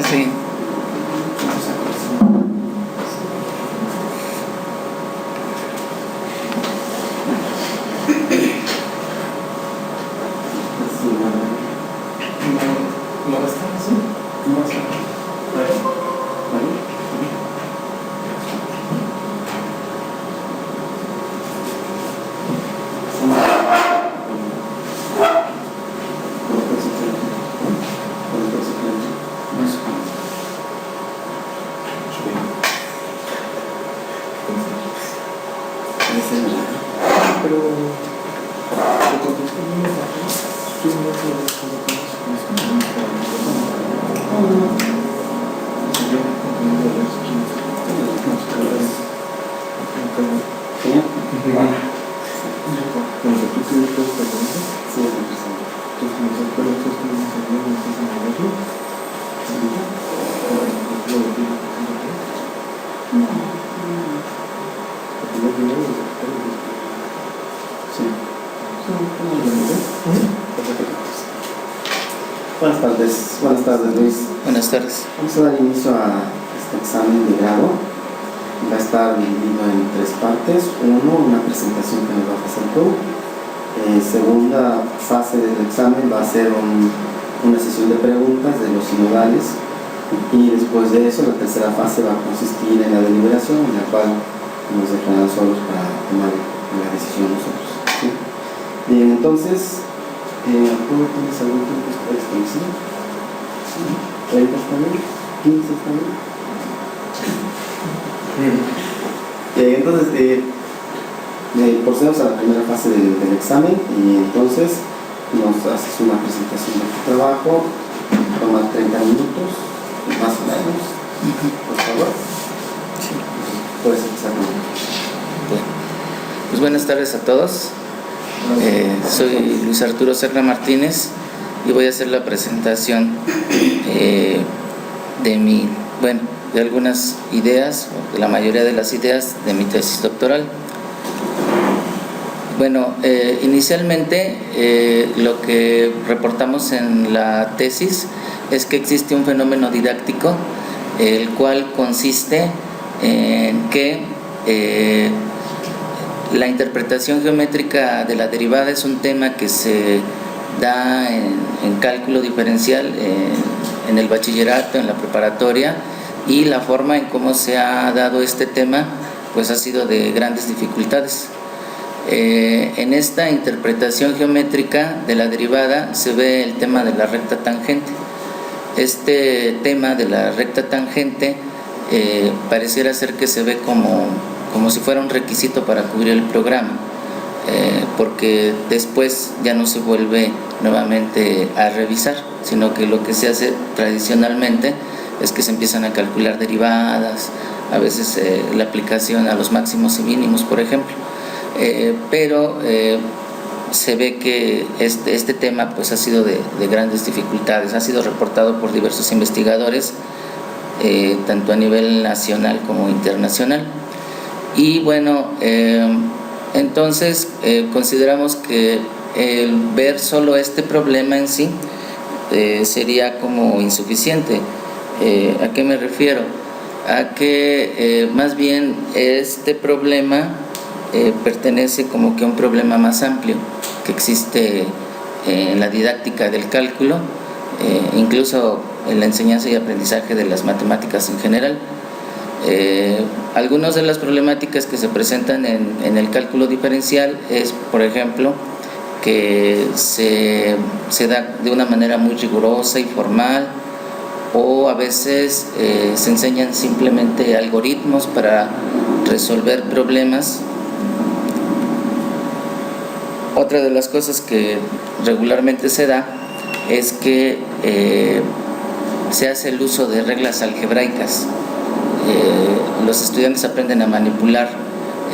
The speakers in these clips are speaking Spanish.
Sí. Buenas tardes, Luis. Buenas tardes. Vamos a dar inicio a este examen de grado. Va a estar dividido en 3 partes. Una presentación que nos va a hacer tú. Segunda fase del examen va a ser una sesión de preguntas de los sinodales. Y después de eso, la tercera fase va a consistir en la deliberación, en la cual nos dejarán solos para tomar la decisión nosotros. ¿Sí? Bien, entonces, ¿cómo tienes algún tiempo establecido? 30 está bien, 15 está bien. Entonces, procedemos a la primera fase del examen y entonces nos haces una presentación de tu trabajo, toma 30 minutos, más o menos, por favor. Sí. Puedes empezar. Pues buenas tardes a todos. Soy Luis Arturo Serna Martínez y voy a hacer la presentación de algunas ideas, o de la mayoría de las ideas de mi tesis doctoral. Bueno, inicialmente lo que reportamos en la tesis es que existe un fenómeno didáctico, el cual consiste en que la interpretación geométrica de la derivada es un tema que se da en cálculo diferencial en el bachillerato, en la preparatoria, y la forma en cómo se ha dado este tema pues ha sido de grandes dificultades. En esta interpretación geométrica de la derivada se ve el tema de la recta tangente. Este tema de la recta tangente pareciera ser que se ve como si fuera un requisito para cubrir el programa, porque después ya no se vuelve nuevamente a revisar, sino que lo que se hace tradicionalmente es que se empiezan a calcular derivadas, a veces la aplicación a los máximos y mínimos, por ejemplo, pero se ve que este tema pues ha sido de grandes dificultades, ha sido reportado por diversos investigadores, tanto a nivel nacional como internacional. Y bueno, entonces consideramos que el ver solo este problema en sí sería como insuficiente. ¿A qué me refiero? A que más bien este problema pertenece como que a un problema más amplio que existe en la didáctica del cálculo, incluso en la enseñanza y aprendizaje de las matemáticas en general. Algunas de las problemáticas que se presentan en el cálculo diferencial es, por ejemplo, que se da de una manera muy rigurosa y formal, o a veces se enseñan simplemente algoritmos para resolver problemas. Otra de las cosas que regularmente se da es que se hace el uso de reglas algebraicas. Los estudiantes aprenden a manipular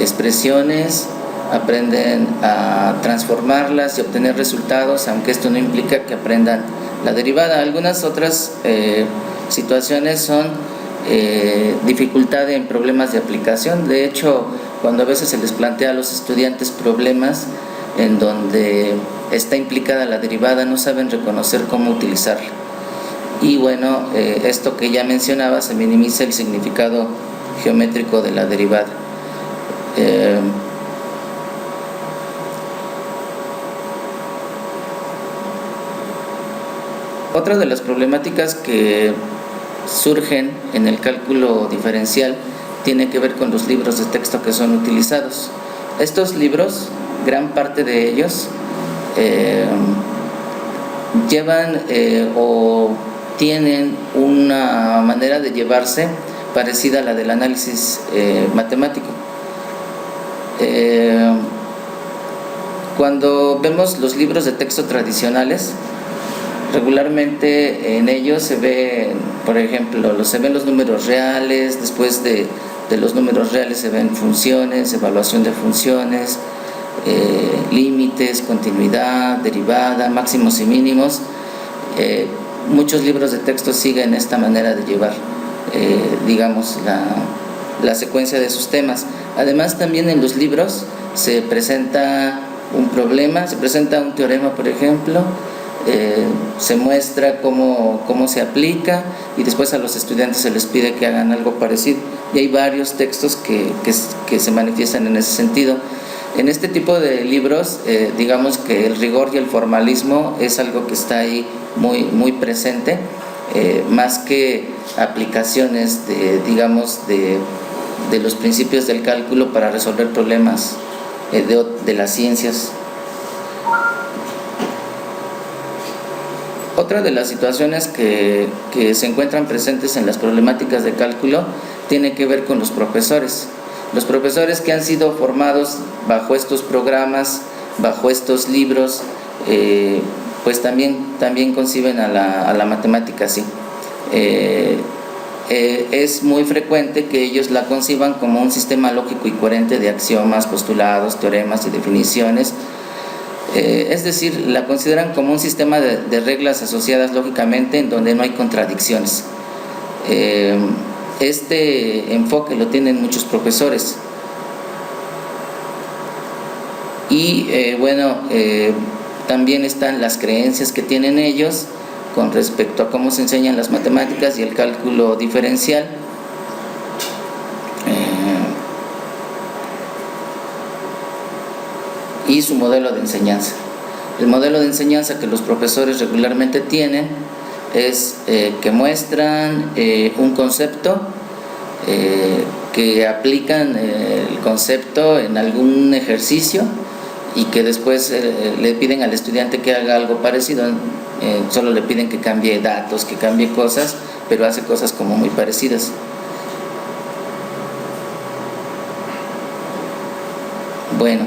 expresiones, aprenden a transformarlas y obtener resultados, aunque esto no implica que aprendan la derivada. Algunas otras situaciones son dificultad en problemas de aplicación. De hecho, cuando a veces se les plantea a los estudiantes problemas en donde está implicada la derivada, no saben reconocer cómo utilizarla. Y bueno, esto que ya mencionaba, se minimiza el significado geométrico de la derivada. Otra de las problemáticas que surgen en el cálculo diferencial tiene que ver con los libros de texto que son utilizados. Estos libros, gran parte de ellos, llevan o tienen una manera de llevarse parecida a la del análisis matemático. Cuando vemos los libros de texto tradicionales, regularmente en ellos se ve, por ejemplo, se ven los números reales, después de los números reales se ven funciones, evaluación de funciones, límites, continuidad, derivada, máximos y mínimos. Muchos libros de texto siguen esta manera de llevar, digamos, la secuencia de sus temas. Además, también en los libros se presenta un problema, se presenta un teorema, por ejemplo, se muestra cómo se aplica y después a los estudiantes se les pide que hagan algo parecido. Y hay varios textos que se manifiestan en ese sentido. En este tipo de libros, digamos que el rigor y el formalismo es algo que está ahí muy presente, más que aplicaciones de los principios del cálculo para resolver problemas de las ciencias. Otra de las situaciones que se encuentran presentes en las problemáticas de cálculo tiene que ver con los profesores. Los profesores que han sido formados bajo estos programas, bajo estos libros, pues también conciben a la matemática así. Es muy frecuente que ellos la conciban como un sistema lógico y coherente de axiomas, postulados, teoremas y definiciones. Es decir, la consideran como un sistema de reglas asociadas lógicamente en donde no hay contradicciones. Este enfoque lo tienen muchos profesores y también están las creencias que tienen ellos con respecto a cómo se enseñan las matemáticas y el cálculo diferencial. Y su modelo de enseñanza. El modelo de enseñanza que los profesores regularmente tienen es que muestran un concepto, que aplican el concepto en algún ejercicio y que después le piden al estudiante que haga algo parecido. Solo le piden que cambie datos, que cambie cosas, pero hace cosas como muy parecidas. Bueno,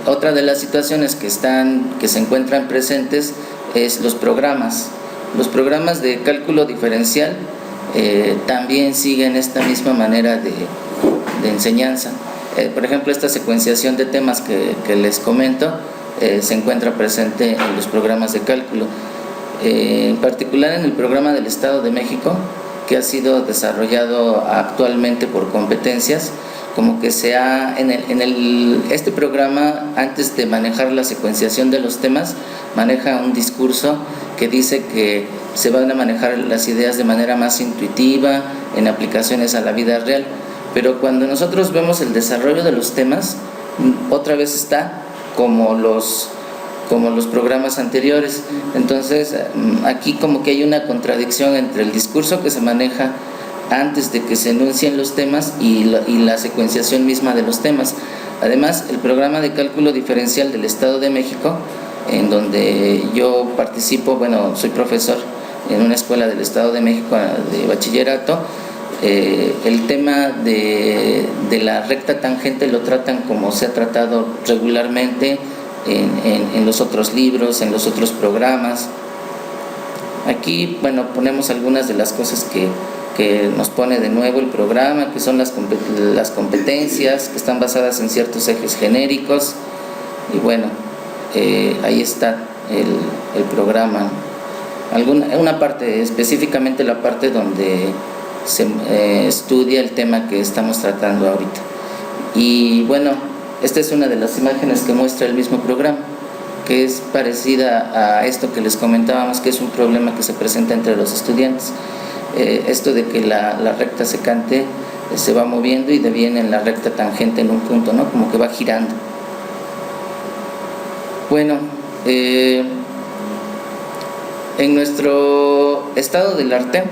otra de las situaciones que se encuentran presentes es los programas. Los programas de cálculo diferencial también siguen esta misma manera de enseñanza. Por ejemplo, esta secuenciación de temas que les comento se encuentra presente en los programas de cálculo. En particular en el programa del Estado de México, que ha sido desarrollado actualmente por competencias, como que este programa, antes de manejar la secuenciación de los temas, maneja un discurso que dice que se van a manejar las ideas de manera más intuitiva, en aplicaciones a la vida real. Pero cuando nosotros vemos el desarrollo de los temas, otra vez está como los programas anteriores. Entonces, aquí como que hay una contradicción entre el discurso que se maneja antes de que se enuncien los temas y la secuenciación misma de los temas. Además, el programa de cálculo diferencial del Estado de México, en donde yo participo, soy profesor en una escuela del Estado de México de bachillerato, el tema de la recta tangente lo tratan como se ha tratado regularmente en los otros libros, en los otros programas. Aquí, bueno, ponemos algunas de las cosas que nos pone de nuevo el programa, que son las competencias, que están basadas en ciertos ejes genéricos, y bueno, ahí está el programa. Una parte, específicamente la parte donde se estudia el tema que estamos tratando ahorita. Y bueno, esta es una de las imágenes que muestra el mismo programa, que es parecida a esto que les comentábamos, que es un problema que se presenta entre los estudiantes. Esto de que la recta secante se va moviendo y deviene en la recta tangente en un punto, ¿no? Como que va girando. Bueno, en nuestro estado del arte,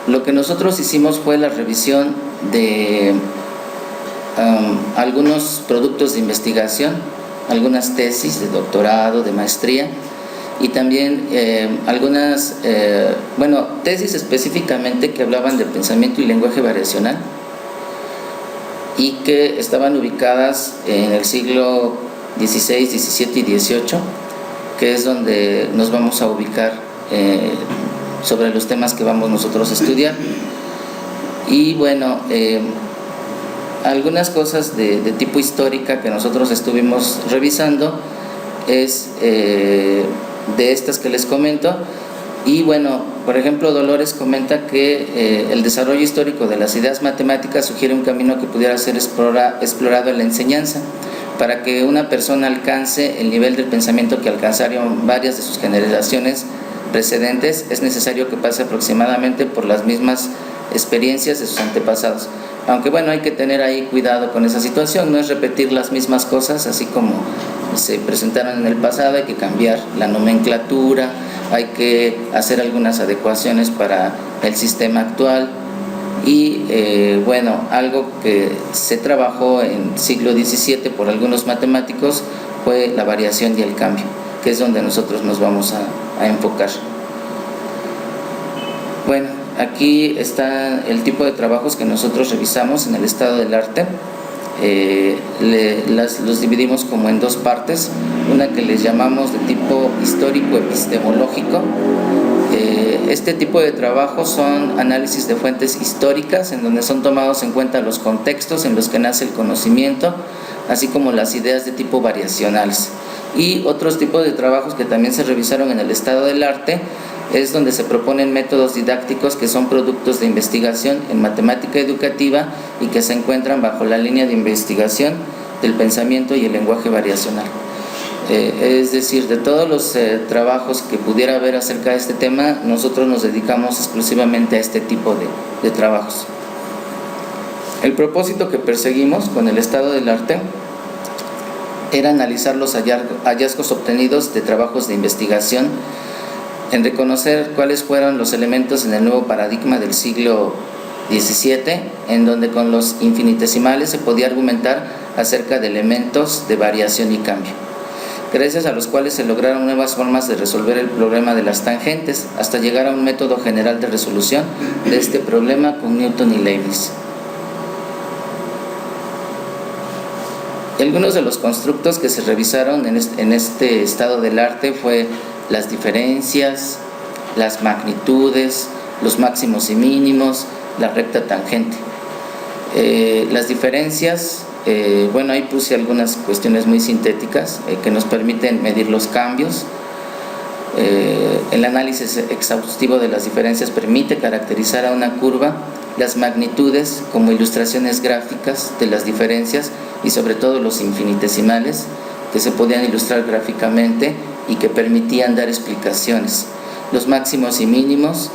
lo que nosotros hicimos fue la revisión de algunos productos de investigación, algunas tesis de doctorado, de maestría, y también algunas, tesis específicamente que hablaban de pensamiento y lenguaje variacional y que estaban ubicadas en el siglo XVI, XVII y XVIII, que es donde nos vamos a ubicar sobre los temas que vamos nosotros a estudiar. Y bueno, algunas cosas de tipo histórica que nosotros estuvimos revisando es de estas que les comento. Y bueno, por ejemplo, Dolores comenta que el desarrollo histórico de las ideas matemáticas sugiere un camino que pudiera ser explorado en la enseñanza. Para que una persona alcance el nivel del pensamiento que alcanzaron varias de sus generaciones precedentes, es necesario que pase aproximadamente por las mismas experiencias de sus antepasados. Aunque bueno, hay que tener ahí cuidado con esa situación, no es repetir las mismas cosas así como se presentaron en el pasado, hay que cambiar la nomenclatura, hay que hacer algunas adecuaciones para el sistema actual. Y algo que se trabajó en siglo XVII por algunos matemáticos fue la variación y el cambio, que es donde nosotros nos vamos a enfocar. Bueno, aquí está el tipo de trabajos que nosotros revisamos en el estado del arte. Los dividimos como en dos partes, una que les llamamos de tipo histórico epistemológico. Este tipo de trabajos son análisis de fuentes históricas en donde son tomados en cuenta los contextos en los que nace el conocimiento, así como las ideas de tipo variacionales. Y otros tipos de trabajos que también se revisaron en el estado del arte es donde se proponen métodos didácticos que son productos de investigación en matemática educativa y que se encuentran bajo la línea de investigación del pensamiento y el lenguaje variacional. Es decir, de todos los trabajos que pudiera haber acerca de este tema, nosotros nos dedicamos exclusivamente a este tipo de trabajos. El propósito que perseguimos con el estado del arte era analizar los hallazgos obtenidos de trabajos de investigación, en reconocer cuáles fueron los elementos en el nuevo paradigma del siglo XVII, en donde con los infinitesimales se podía argumentar acerca de elementos de variación y cambio, gracias a los cuales se lograron nuevas formas de resolver el problema de las tangentes, hasta llegar a un método general de resolución de este problema con Newton y Leibniz. Algunos de los constructos que se revisaron en este estado del arte fue las diferencias, las magnitudes, los máximos y mínimos, la recta tangente. Las diferencias, ahí puse algunas cuestiones muy sintéticas que nos permiten medir los cambios. El análisis exhaustivo de las diferencias permite caracterizar a una curva, las magnitudes como ilustraciones gráficas de las diferencias y sobre todo los infinitesimales que se podían ilustrar gráficamente y que permitían dar explicaciones. Los máximos y mínimos,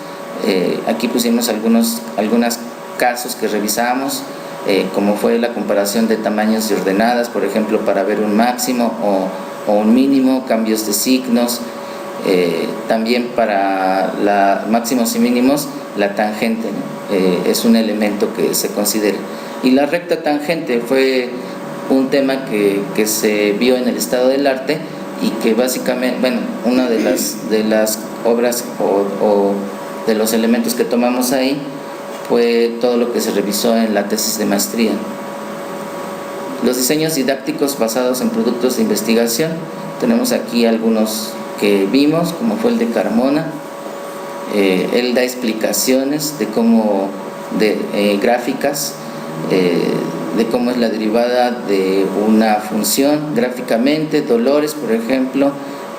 aquí pusimos algunos casos que revisamos, como fue la comparación de tamaños de ordenadas, por ejemplo, para ver un máximo o un mínimo, cambios de signos. También para máximos y mínimos, la tangente, ¿no? Es un elemento que se considera. Y la recta tangente fue un tema que se vio en el estado del arte y que básicamente, una de las obras o de los elementos que tomamos ahí fue todo lo que se revisó en la tesis de maestría. Los diseños didácticos basados en productos de investigación, tenemos aquí algunos que vimos, como fue el de Carmona. Él da explicaciones de cómo, gráficas, de cómo es la derivada de una función gráficamente. Dolores, por ejemplo,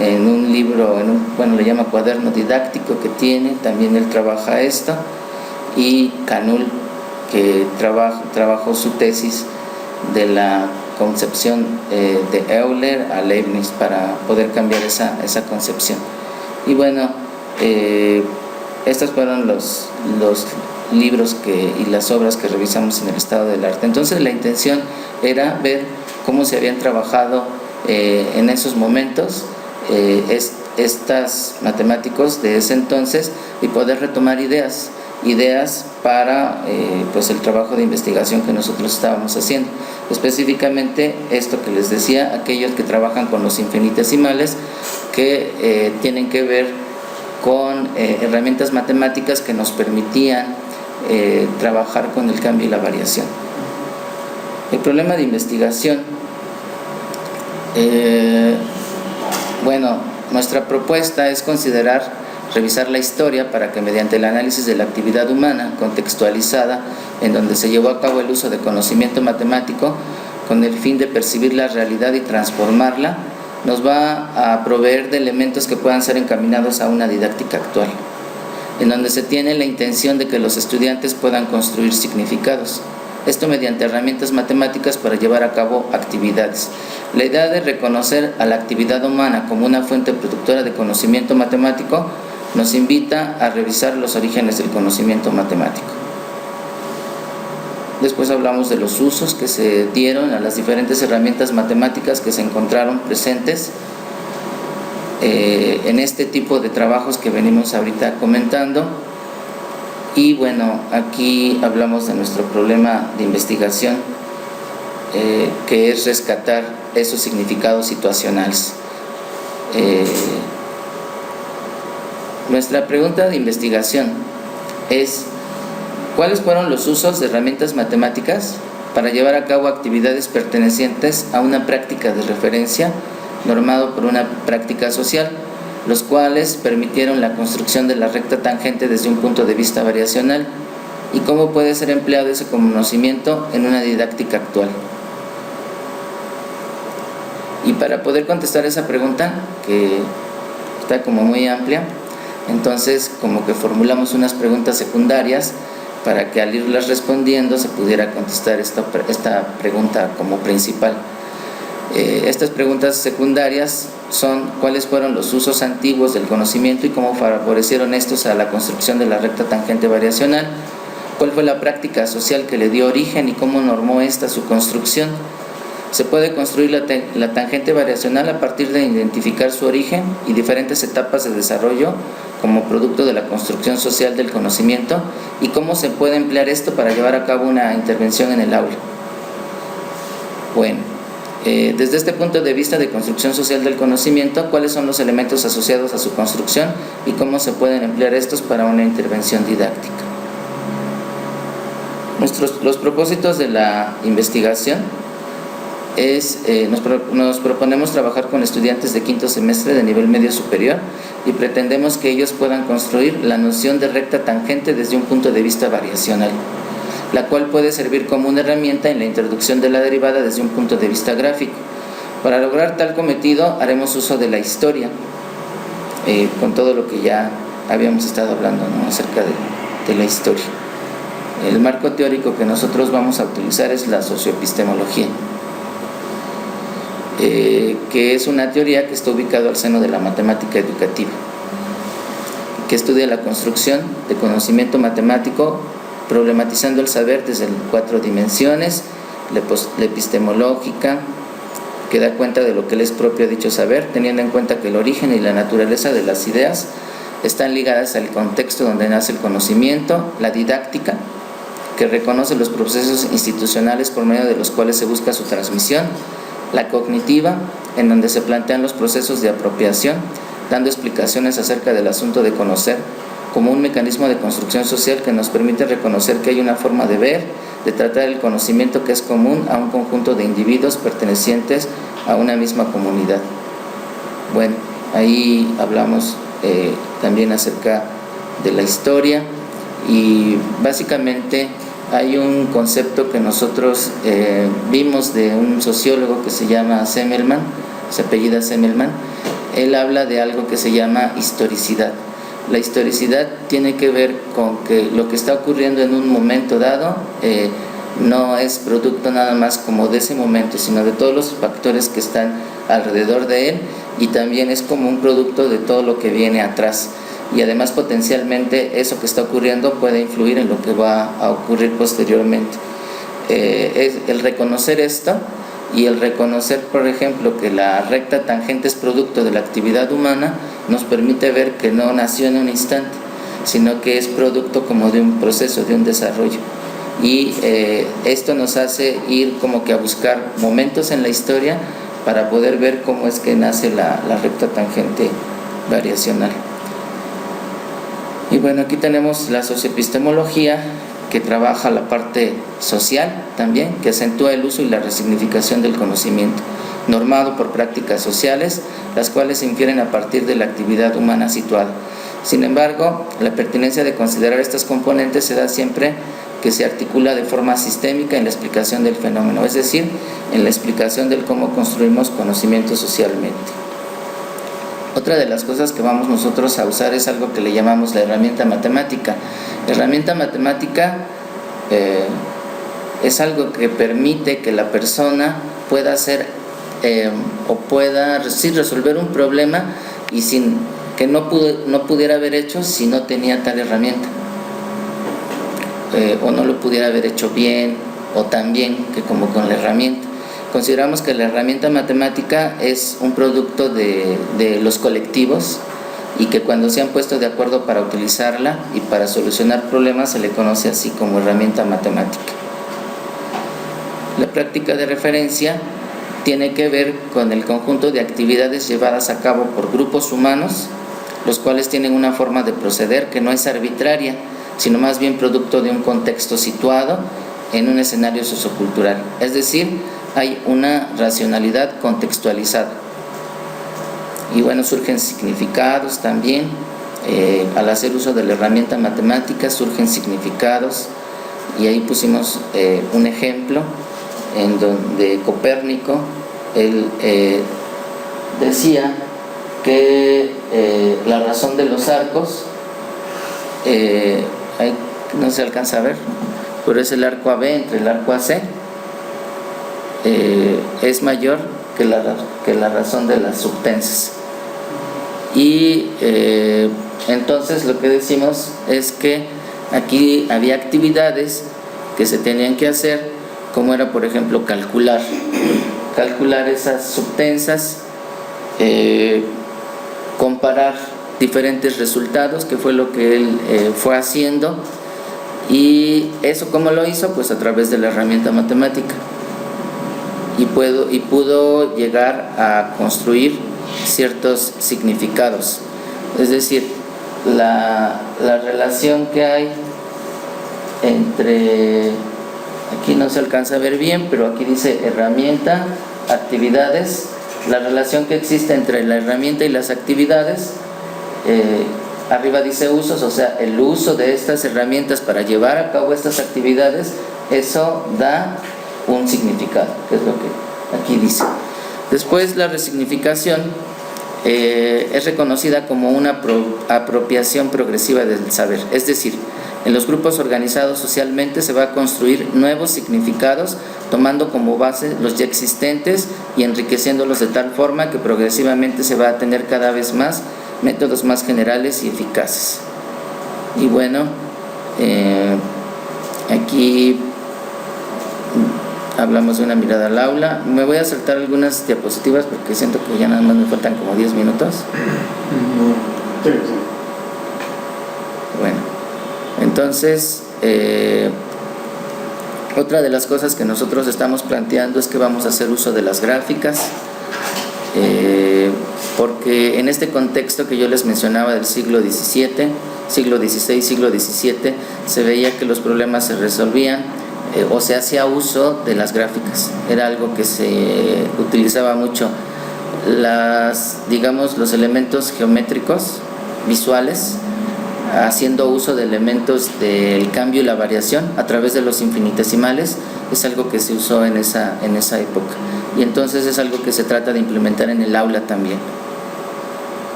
en un libro, bueno, le llama cuaderno didáctico que tiene, también él trabaja esto. Y Canul, que trabajó su tesis de la concepción de Euler a Leibniz para poder cambiar esa concepción. Y bueno, estos fueron los libros y las obras que revisamos en el estado del arte. Entonces la intención era ver cómo se habían trabajado en esos momentos estos matemáticos de ese entonces y poder retomar ideas para pues el trabajo de investigación que nosotros estábamos haciendo. Específicamente esto que les decía, aquellos que trabajan con los infinitesimales, que tienen que ver con herramientas matemáticas que nos permitían trabajar con el cambio y la variación. El problema de investigación, bueno, nuestra propuesta es revisar la historia para que mediante el análisis de la actividad humana contextualizada, en donde se llevó a cabo el uso de conocimiento matemático con el fin de percibir la realidad y transformarla, nos va a proveer de elementos que puedan ser encaminados a una didáctica actual, en donde se tiene la intención de que los estudiantes puedan construir significados. Esto mediante herramientas matemáticas para llevar a cabo actividades. La idea de reconocer a la actividad humana como una fuente productora de conocimiento matemático nos invita a revisar los orígenes del conocimiento matemático. Después hablamos de los usos que se dieron a las diferentes herramientas matemáticas que se encontraron presentes en este tipo de trabajos que venimos ahorita comentando. Y bueno, aquí hablamos de nuestro problema de investigación, que es rescatar esos significados situacionales. Nuestra pregunta de investigación es: ¿cuáles fueron los usos de herramientas matemáticas para llevar a cabo actividades pertenecientes a una práctica de referencia normado por una práctica social, los cuales permitieron la construcción de la recta tangente desde un punto de vista variacional? ¿Y cómo puede ser empleado ese conocimiento en una didáctica actual? Y para poder contestar esa pregunta, que está como muy amplia, entonces como que formulamos unas preguntas secundarias para que al irlas respondiendo se pudiera contestar esta pregunta como principal. Estas preguntas secundarias son: ¿cuáles fueron los usos antiguos del conocimiento y cómo favorecieron estos a la construcción de la recta tangente variacional? ¿Cuál fue la práctica social que le dio origen y cómo normó esta su construcción? Se puede construir la tangente variacional a partir de identificar su origen y diferentes etapas de desarrollo como producto de la construcción social del conocimiento, y cómo se puede emplear esto para llevar a cabo una intervención en el aula. Bueno, desde este punto de vista de construcción social del conocimiento, ¿cuáles son los elementos asociados a su construcción y cómo se pueden emplear estos para una intervención didáctica? Los propósitos de la investigación nos proponemos trabajar con estudiantes de quinto semestre de nivel medio superior y pretendemos que ellos puedan construir la noción de recta tangente desde un punto de vista variacional, la cual puede servir como una herramienta en la introducción de la derivada desde un punto de vista gráfico. Para lograr tal cometido haremos uso de la historia, con todo lo que ya habíamos estado hablando, ¿no?, acerca de la historia. El marco teórico que nosotros vamos a utilizar es la socioepistemología, que es una teoría que está ubicada al seno de la matemática educativa, que estudia la construcción de conocimiento matemático problematizando el saber desde 4 dimensiones: la epistemológica, que da cuenta de lo que le es propio a dicho saber, teniendo en cuenta que el origen y la naturaleza de las ideas están ligadas al contexto donde nace el conocimiento; la didáctica, que reconoce los procesos institucionales por medio de los cuales se busca su transmisión; la cognitiva, en donde se plantean los procesos de apropiación, dando explicaciones acerca del asunto de conocer como un mecanismo de construcción social que nos permite reconocer que hay una forma de ver, de tratar el conocimiento que es común a un conjunto de individuos pertenecientes a una misma comunidad. Bueno, Ahí hablamos también acerca de la historia, y básicamente hay un concepto que nosotros vimos de un sociólogo que se llama Semmelmann, se apellida Semmelmann. Él habla de algo que se llama historicidad. La historicidad tiene que ver con que lo que está ocurriendo en un momento dado no es producto nada más como de ese momento, sino de todos los factores que están alrededor de él, y también es como un producto de todo lo que viene atrás, y además potencialmente eso que está ocurriendo puede influir en lo que va a ocurrir posteriormente. Es el reconocer esto, y el reconocer, por ejemplo, que la recta tangente es producto de la actividad humana, nos permite ver que no nació en un instante, sino que es producto como de un proceso, de un desarrollo. Y esto nos hace ir como que a buscar momentos en la historia para poder ver cómo es que nace la recta tangente variacional. Y bueno, aquí tenemos la socioepistemología, que trabaja la parte social también, que acentúa el uso y la resignificación del conocimiento, normado por prácticas sociales, las cuales se infieren a partir de la actividad humana situada. Sin embargo, la pertinencia de considerar estas componentes se da siempre que se articula de forma sistémica en la explicación del fenómeno, es decir, en la explicación del cómo construimos conocimiento socialmente. Otra de las cosas que vamos nosotros a usar es algo que le llamamos la herramienta matemática. La herramienta matemática es algo que permite que la persona pueda hacer o pueda resolver un problema y sin que no pudiera haber hecho si no tenía tal herramienta, o no lo pudiera haber hecho bien o tan bien que como con la herramienta. Consideramos que la herramienta matemática es un producto de los colectivos, y que cuando se han puesto de acuerdo para utilizarla y para solucionar problemas se le conoce así como herramienta matemática. La práctica de referencia tiene que ver con el conjunto de actividades llevadas a cabo por grupos humanos, los cuales tienen una forma de proceder que no es arbitraria, sino más bien producto de un contexto situado en un escenario sociocultural. Es decir, hay una racionalidad contextualizada. Y bueno, surgen significados también. Al hacer uso de la herramienta matemática surgen significados, y ahí pusimos un ejemplo en donde Copérnico, él decía que la razón de los arcos, ahí no se alcanza a ver, pero es el arco AB entre el arco AC, es mayor que la razón de las subtensas. Y entonces lo que decimos es que aquí había actividades que se tenían que hacer, como era por ejemplo calcular esas subtensas, comparar diferentes resultados, que fue lo que él fue haciendo. Y eso, ¿cómo lo hizo? Pues a través de la herramienta matemática, y pudo llegar a construir ciertos significados. Es decir, la relación que hay entre, aquí no se alcanza a ver bien, pero aquí dice herramienta, actividades, la relación que existe entre la herramienta y las actividades. Arriba dice usos, o sea, el uso de estas herramientas para llevar a cabo estas actividades, eso da un significado, que es lo que aquí dice. Después, la resignificación es reconocida como una apropiación progresiva del saber, es decir, en los grupos organizados socialmente se va a construir nuevos significados tomando como base los ya existentes y enriqueciéndolos de tal forma que progresivamente se va a tener cada vez más métodos más generales y eficaces. Y bueno, aquí hablamos de una mirada al aula. Me voy a saltar algunas diapositivas porque siento que ya nada más me faltan como 10 minutos. Bueno, entonces otra de las cosas que nosotros estamos planteando es que vamos a hacer uso de las gráficas, porque en este contexto que yo les mencionaba del siglo XVII, siglo XVI, siglo XVII, se veía que los problemas se resolvían o se hacía uso de las gráficas. Era algo que se utilizaba mucho los elementos geométricos visuales, haciendo uso de elementos del cambio y la variación a través de los infinitesimales. Es algo que se usó en esa época, y entonces es algo que se trata de implementar en el aula también.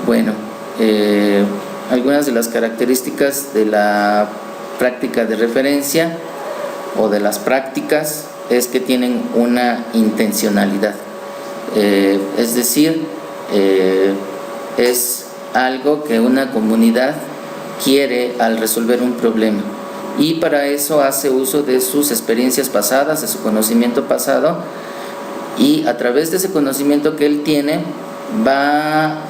Bueno, algunas de las características de la práctica de referencia o de las prácticas es que tienen una intencionalidad, es decir, es algo que una comunidad quiere al resolver un problema, y para eso hace uso de sus experiencias pasadas, de su conocimiento pasado, y a través de ese conocimiento que él tiene va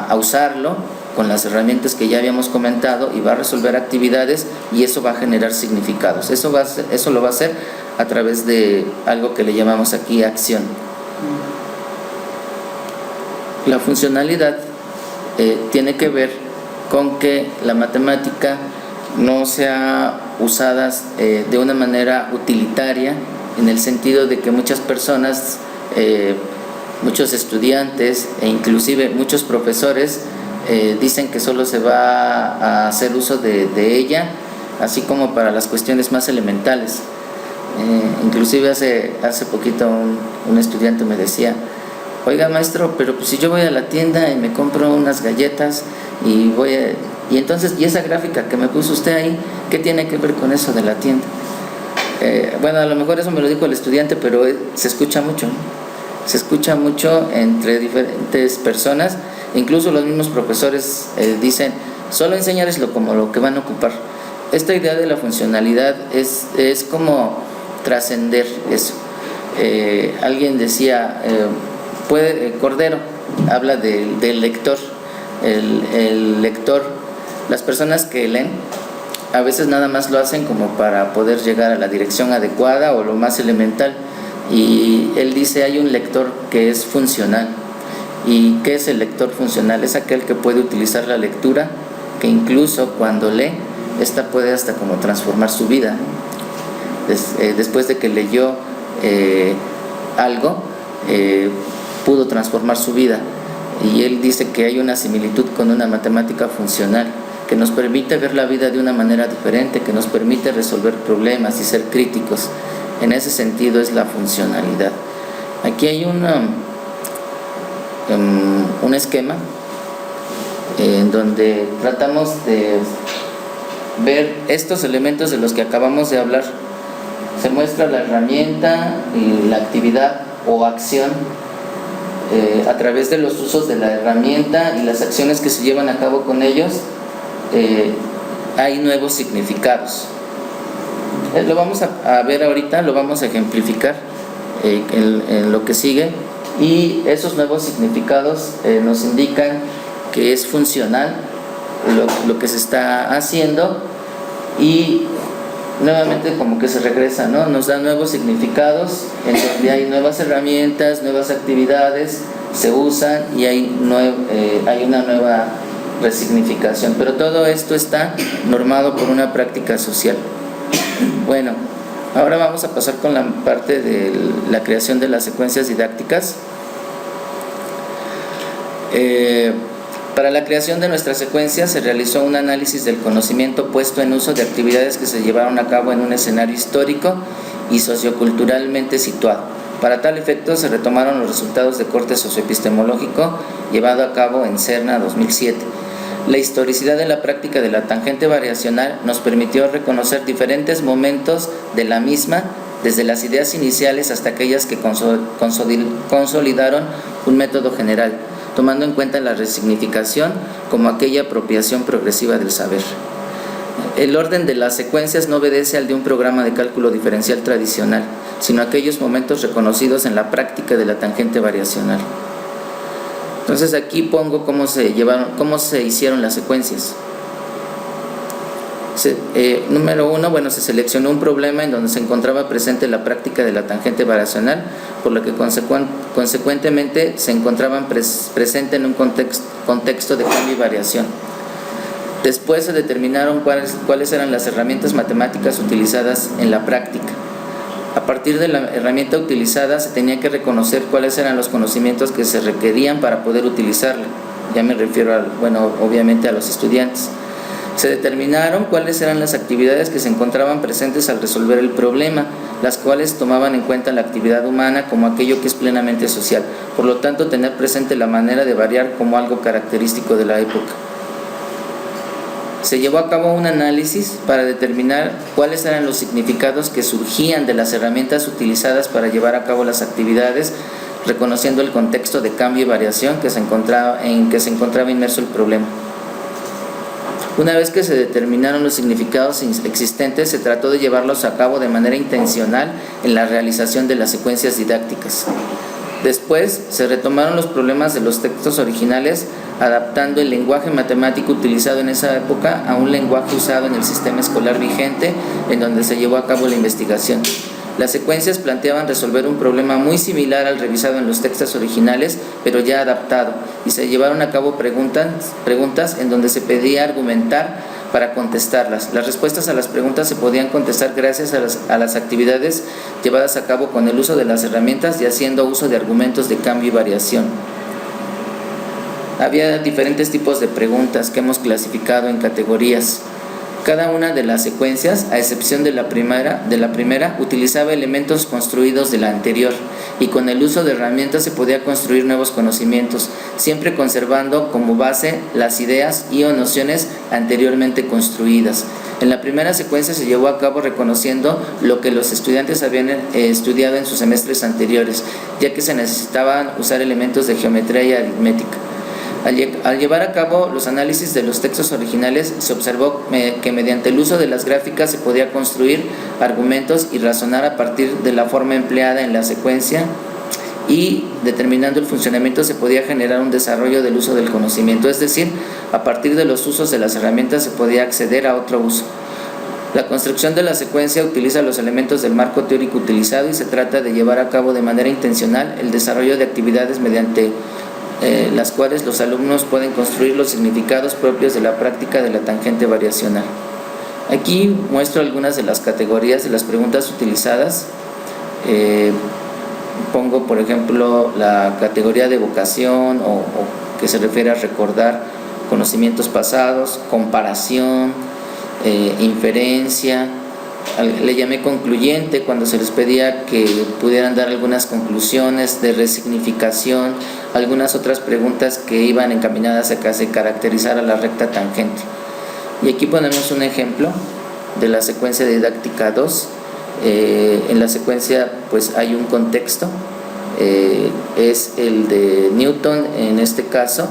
a usarlo con las herramientas que ya habíamos comentado, y va a resolver actividades, y eso va a generar significados. Eso lo va a hacer a través de algo que le llamamos aquí acción. La funcionalidad tiene que ver con que la matemática no sea usada de una manera utilitaria, en el sentido de que muchas personas, muchos estudiantes e inclusive muchos profesores dicen que solo se va a hacer uso de ella, así como para las cuestiones más elementales. Inclusive hace poquito un estudiante me decía: oiga, maestro, pero pues si yo voy a la tienda y me compro unas galletas y entonces, ¿y esa gráfica que me puso usted ahí, qué tiene que ver con eso de la tienda? Bueno, a lo mejor eso me lo dijo el estudiante, pero se escucha mucho, ¿no? Se escucha mucho entre diferentes personas, incluso los mismos profesores dicen: solo enseñarles como lo que van a ocupar. Esta idea de la funcionalidad es como trascender eso. Alguien decía, Cordero habla del lector. El lector, las personas que leen a veces nada más lo hacen como para poder llegar a la dirección adecuada o lo más elemental, y él dice: hay un lector que es funcional. ¿Y qué es el lector funcional? Es aquel que puede utilizar la lectura, que incluso cuando lee, esta puede hasta como transformar su vida. Después de que leyó algo, pudo transformar su vida. Y él dice que hay una similitud con una matemática funcional, que nos permite ver la vida de una manera diferente, que nos permite resolver problemas y ser críticos. En ese sentido es la funcionalidad. Aquí hay un esquema en donde tratamos de ver estos elementos de los que acabamos de hablar. Se muestra la herramienta y la actividad o acción. A través de los usos de la herramienta y las acciones que se llevan a cabo con ellos, hay nuevos significados. Lo vamos a ver ahorita, lo vamos a ejemplificar en lo que sigue, y esos nuevos significados nos indican que es funcional lo que se está haciendo, y nuevamente como que se regresa, ¿no? Nos da nuevos significados en donde hay nuevas herramientas, nuevas actividades, se usan y hay una nueva resignificación, pero todo esto está normado por una práctica social. Bueno, ahora vamos a pasar con la parte de la creación de las secuencias didácticas. Para la creación de nuestras secuencias se realizó un análisis del conocimiento puesto en uso de actividades que se llevaron a cabo en un escenario histórico y socioculturalmente situado. Para tal efecto se retomaron los resultados de corte socioepistemológico llevado a cabo en CERNA 2007. La historicidad de la práctica de la tangente variacional nos permitió reconocer diferentes momentos de la misma, desde las ideas iniciales hasta aquellas que consolidaron un método general, tomando en cuenta la resignificación como aquella apropiación progresiva del saber. El orden de las secuencias no obedece al de un programa de cálculo diferencial tradicional, sino a aquellos momentos reconocidos en la práctica de la tangente variacional. Entonces aquí pongo cómo se hicieron las secuencias. Número 1, bueno, se seleccionó un problema en donde se encontraba presente la práctica de la tangente variacional, por lo que consecuentemente se encontraban presente en un contexto de cambio y variación. Después se determinaron cuáles eran las herramientas matemáticas utilizadas en la práctica. A partir de la herramienta utilizada se tenía que reconocer cuáles eran los conocimientos que se requerían para poder utilizarla. Ya me refiero obviamente a los estudiantes. Se determinaron cuáles eran las actividades que se encontraban presentes al resolver el problema, las cuales tomaban en cuenta la actividad humana como aquello que es plenamente social. Por lo tanto, tener presente la manera de variar como algo característico de la época. Se llevó a cabo un análisis para determinar cuáles eran los significados que surgían de las herramientas utilizadas para llevar a cabo las actividades, reconociendo el contexto de cambio y variación en que se encontraba inmerso el problema. Una vez que se determinaron los significados existentes, se trató de llevarlos a cabo de manera intencional en la realización de las secuencias didácticas. Después, se retomaron los problemas de los textos originales, adaptando el lenguaje matemático utilizado en esa época a un lenguaje usado en el sistema escolar vigente en donde se llevó a cabo la investigación. Las secuencias planteaban resolver un problema muy similar al revisado en los textos originales, pero ya adaptado, y se llevaron a cabo preguntas en donde se pedía argumentar para contestarlas. Las respuestas a las preguntas se podían contestar gracias a las actividades llevadas a cabo con el uso de las herramientas y haciendo uso de argumentos de cambio y variación. Había diferentes tipos de preguntas que hemos clasificado en categorías. Cada una de las secuencias, a excepción de la primera, utilizaba elementos construidos de la anterior, y con el uso de herramientas se podía construir nuevos conocimientos, siempre conservando como base las ideas y o nociones anteriormente construidas. En la primera secuencia se llevó a cabo reconociendo lo que los estudiantes habían estudiado en sus semestres anteriores, ya que se necesitaban usar elementos de geometría y aritmética. Al llevar a cabo los análisis de los textos originales, se observó que mediante el uso de las gráficas se podía construir argumentos y razonar a partir de la forma empleada en la secuencia, y determinando el funcionamiento se podía generar un desarrollo del uso del conocimiento, es decir, a partir de los usos de las herramientas se podía acceder a otro uso. La construcción de la secuencia utiliza los elementos del marco teórico utilizado y se trata de llevar a cabo de manera intencional el desarrollo de actividades mediante las cuales los alumnos pueden construir los significados propios de la práctica de la tangente variacional. Aquí muestro algunas de las categorías de las preguntas utilizadas. Pongo, por ejemplo, la categoría de evocación o que se refiere a recordar conocimientos pasados, comparación, inferencia. Le llamé concluyente cuando se les pedía que pudieran dar algunas conclusiones de resignificación, algunas otras preguntas que iban encaminadas a que se caracterizara la recta tangente. Y aquí ponemos un ejemplo de la secuencia didáctica 2. En la secuencia pues hay un contexto, es el de Newton en este caso.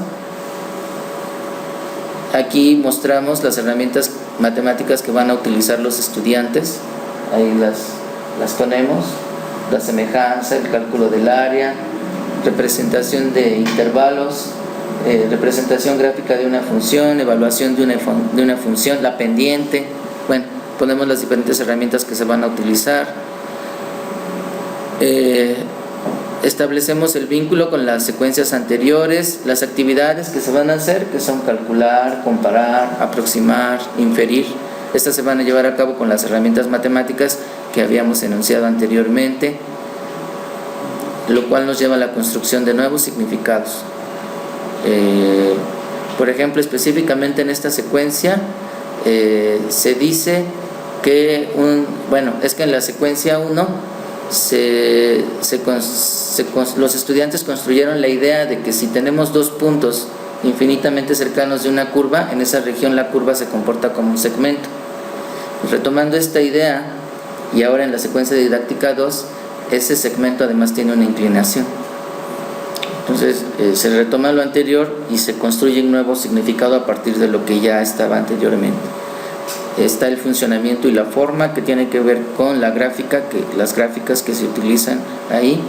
Aquí mostramos las herramientas matemáticas que van a utilizar los estudiantes. Ahí las ponemos: la semejanza, el cálculo del área, representación de intervalos, representación gráfica de una función, evaluación de una función, la pendiente. Bueno, ponemos las diferentes herramientas que se van a utilizar. Establecemos el vínculo con las secuencias anteriores, las actividades que se van a hacer, que son calcular, comparar, aproximar, inferir. Estas se van a llevar a cabo con las herramientas matemáticas que habíamos enunciado anteriormente, lo cual nos lleva a la construcción de nuevos significados. Por ejemplo, específicamente en esta secuencia se dice que es que en la secuencia 1 los estudiantes construyeron la idea de que si tenemos dos puntos infinitamente cercanos de una curva, en esa región la curva se comporta como un segmento. Retomando esta idea, y ahora en la secuencia didáctica 2, ese segmento además tiene una inclinación. Entonces se retoma lo anterior y se construye un nuevo significado a partir de lo que ya estaba anteriormente. Está el funcionamiento y la forma, que tiene que ver con la gráfica, las gráficas que se utilizan ahí.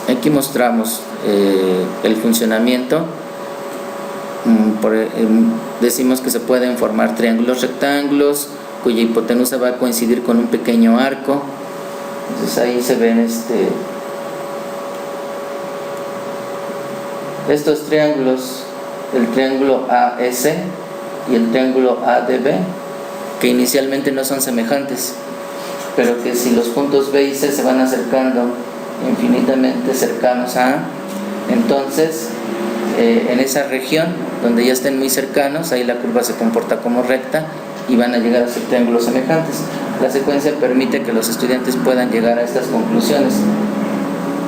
Aquí mostramos el funcionamiento. Decimos que se pueden formar triángulos rectángulos cuya hipotenusa va a coincidir con un pequeño arco. Entonces ahí se ven estos triángulos, el triángulo AS y el triángulo ADB, que inicialmente no son semejantes, pero que si los puntos B y C se van acercando infinitamente cercanos a A, entonces en esa región donde ya estén muy cercanos, ahí la curva se comporta como recta y van a llegar a ser triángulos semejantes. La secuencia permite que los estudiantes puedan llegar a estas conclusiones.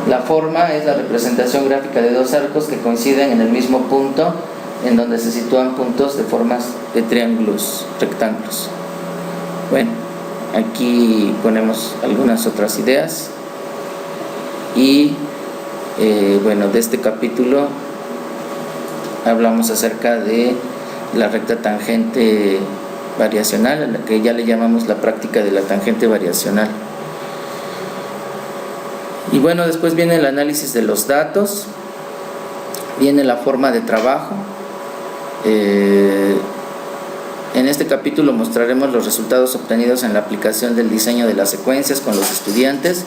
La forma es la representación gráfica de dos arcos que coinciden en el mismo punto en donde se sitúan puntos de formas de triángulos rectángulos. Bueno, aquí ponemos algunas otras ideas y bueno, de este capítulo hablamos acerca de la recta tangente variacional, a la que ya le llamamos la práctica de la tangente variacional. Y bueno, después viene el análisis de los datos, viene la forma de trabajo. En este capítulo mostraremos los resultados obtenidos en la aplicación del diseño de las secuencias con los estudiantes.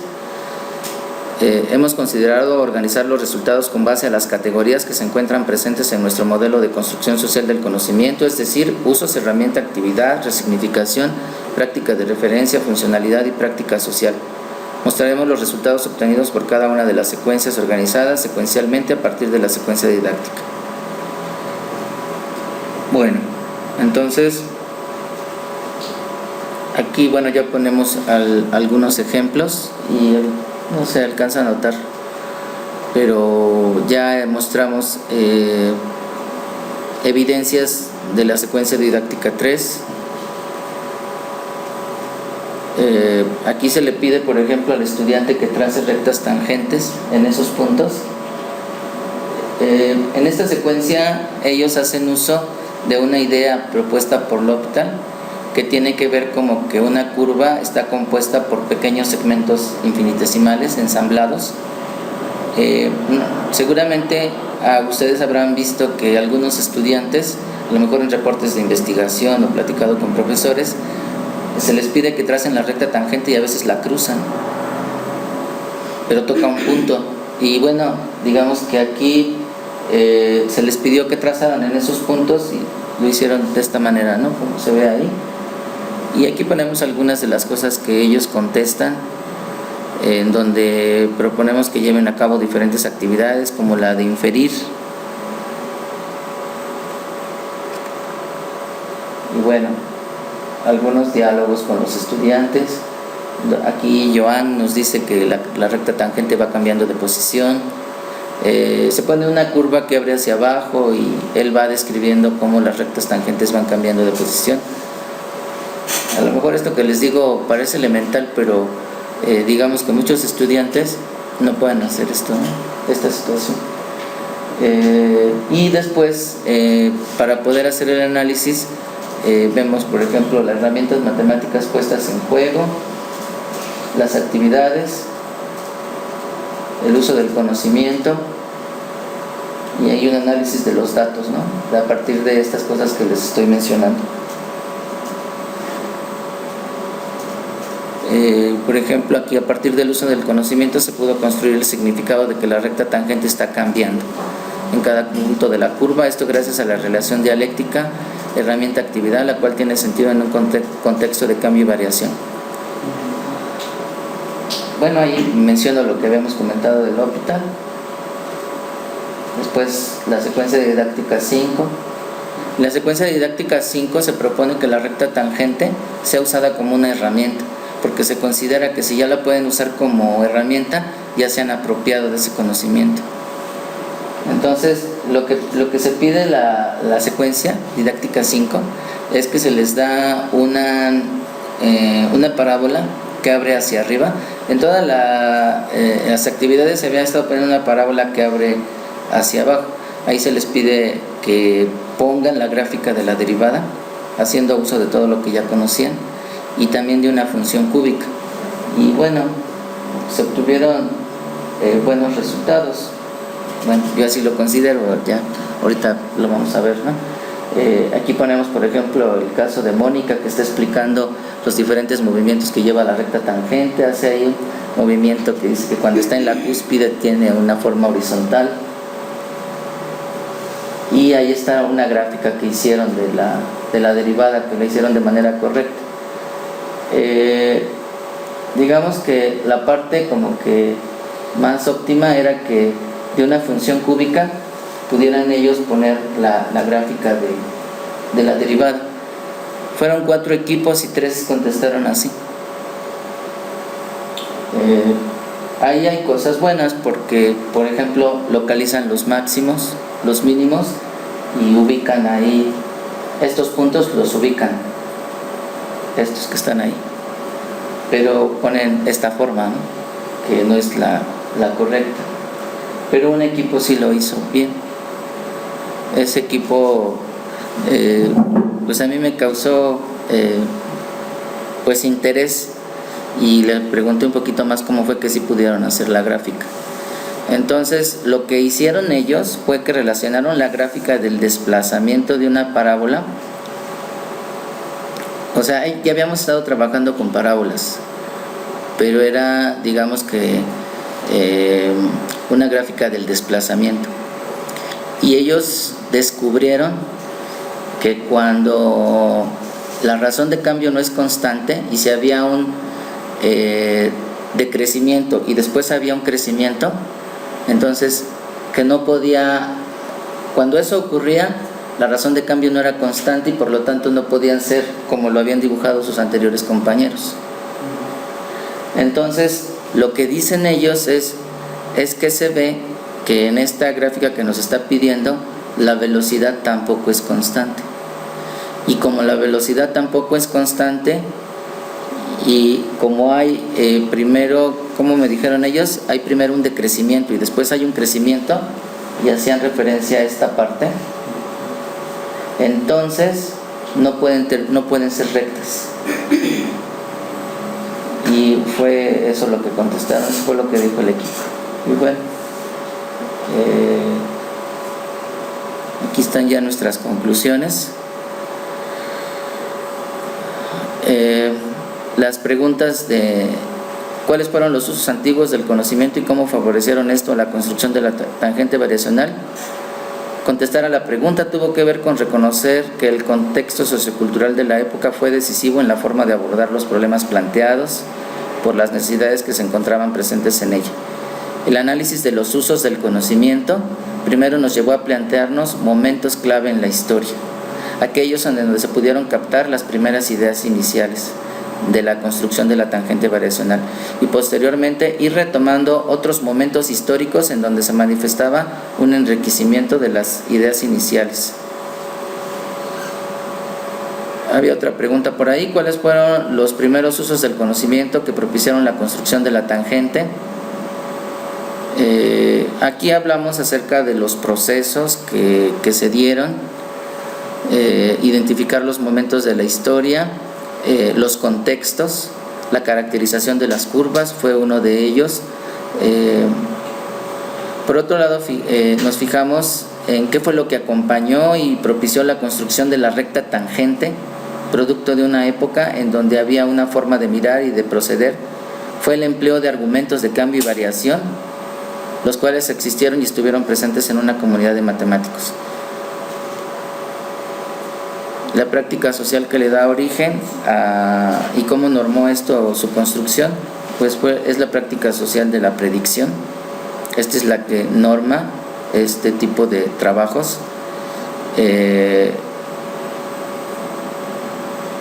Hemos considerado organizar los resultados con base a las categorías que se encuentran presentes en nuestro modelo de construcción social del conocimiento, es decir, usos, herramienta, actividad, resignificación, práctica de referencia, funcionalidad y práctica social. Mostraremos los resultados obtenidos por cada una de las secuencias organizadas secuencialmente a partir de la secuencia didáctica. Bueno, entonces aquí bueno ya ponemos algunos ejemplos y no se alcanza a notar, pero ya mostramos evidencias de la secuencia didáctica 3. Aquí se le pide, por ejemplo, al estudiante que trace rectas tangentes en esos puntos. En esta secuencia ellos hacen uso de una idea propuesta por L'Hopital, que tiene que ver como que una curva está compuesta por pequeños segmentos infinitesimales ensamblados. Seguramente ustedes habrán visto que algunos estudiantes, a lo mejor en reportes de investigación o platicado con profesores, se les pide que tracen la recta tangente y a veces la cruzan, pero toca un punto. Y bueno, digamos que aquí se les pidió que trazaran en esos puntos y lo hicieron de esta manera, ¿no? Como se ve ahí. Y aquí ponemos algunas de las cosas que ellos contestan, en donde proponemos que lleven a cabo diferentes actividades, como la de inferir. Y bueno, algunos diálogos con los estudiantes. Aquí Joan nos dice que la recta tangente va cambiando de posición. Se pone una curva que abre hacia abajo y él va describiendo cómo las rectas tangentes van cambiando de posición. A lo mejor esto que les digo parece elemental, pero digamos que muchos estudiantes no pueden hacer esto, ¿no? Esta situación. Y después, para poder hacer el análisis, vemos, por ejemplo, las herramientas matemáticas puestas en juego, las actividades, el uso del conocimiento, y hay un análisis de los datos, ¿no? A partir de estas cosas que les estoy mencionando. Por ejemplo, aquí a partir del uso del conocimiento se pudo construir el significado de que la recta tangente está cambiando en cada punto de la curva, esto gracias a la relación dialéctica herramienta-actividad, la cual tiene sentido en un contexto de cambio y variación. Bueno, ahí menciono lo que habíamos comentado del L'Hopital. Después la secuencia didáctica 5. En la secuencia didáctica 5 se propone que la recta tangente sea usada como una herramienta, porque se considera que si ya la pueden usar como herramienta, ya se han apropiado de ese conocimiento. Entonces, lo que se pide la secuencia didáctica 5 es que se les da una parábola que abre hacia arriba. En todas las actividades se había estado poniendo una parábola que abre hacia abajo. Ahí se les pide que pongan la gráfica de la derivada, haciendo uso de todo lo que ya conocían, y también de una función cúbica. Y bueno, se obtuvieron buenos resultados. Bueno, yo así lo considero, ya ahorita lo vamos a ver, ¿no? Aquí ponemos, por ejemplo, el caso de Mónica, que está explicando los diferentes movimientos que lleva la recta tangente. Hace ahí un movimiento que dice que cuando está en la cúspide tiene una forma horizontal, y ahí está una gráfica que hicieron de la derivada, que la hicieron de manera correcta. digamos que la parte como que más óptima era que de una función cúbica pudieran ellos poner la gráfica de la derivada. Fueron 4 equipos y 3 contestaron así. Ahí hay cosas buenas porque, por ejemplo, localizan los máximos, los mínimos y ubican ahí, estos puntos los ubican, estos que están ahí, pero ponen esta forma, ¿no? Que no es la correcta, pero un equipo sí lo hizo bien. Ese equipo pues a mí me causó pues interés y le pregunté un poquito más cómo fue que sí pudieron hacer la gráfica. Entonces lo que hicieron ellos fue que relacionaron la gráfica del desplazamiento de una parábola. O sea, ya habíamos estado trabajando con parábolas, pero era, digamos que una gráfica del desplazamiento, y ellos descubrieron que cuando la razón de cambio no es constante y si había un decrecimiento y después había un crecimiento, entonces que no podía, cuando eso ocurría, la razón de cambio no era constante y por lo tanto no podían ser como lo habían dibujado sus anteriores compañeros. Entonces lo que dicen ellos es que se ve que en esta gráfica que nos está pidiendo la velocidad tampoco es constante, y como la velocidad tampoco es constante y como hay primero, como me dijeron ellos, hay primero un decrecimiento y después hay un crecimiento, y hacían referencia a esta parte, entonces no pueden ser rectas. Y fue eso lo que contestaron, eso fue lo que dijo el equipo. Y bueno, aquí están ya nuestras conclusiones. Las preguntas de cuáles fueron los usos antiguos del conocimiento y cómo favorecieron esto a la construcción de la tangente variacional. Contestar a la pregunta tuvo que ver con reconocer que el contexto sociocultural de la época fue decisivo en la forma de abordar los problemas planteados por las necesidades que se encontraban presentes en ella. El análisis de los usos del conocimiento primero nos llevó a plantearnos momentos clave en la historia, aquellos en donde se pudieron captar las primeras ideas iniciales de la construcción de la tangente variacional, y posteriormente ir retomando otros momentos históricos en donde se manifestaba un enriquecimiento de las ideas iniciales. Había otra pregunta por ahí: ¿cuáles fueron los primeros usos del conocimiento que propiciaron la construcción de la tangente? Aquí hablamos acerca de los procesos que se dieron, identificar los momentos de la historia, los contextos, la caracterización de las curvas fue uno de ellos. Por otro lado, nos fijamos en qué fue lo que acompañó y propició la construcción de la recta tangente, producto de una época en donde había una forma de mirar y de proceder. Fue el empleo de argumentos de cambio y variación, los cuales existieron y estuvieron presentes en una comunidad de matemáticos. La práctica social que le da origen y cómo normó esto su construcción, pues es la práctica social de la predicción. Esta es la que norma este tipo de trabajos.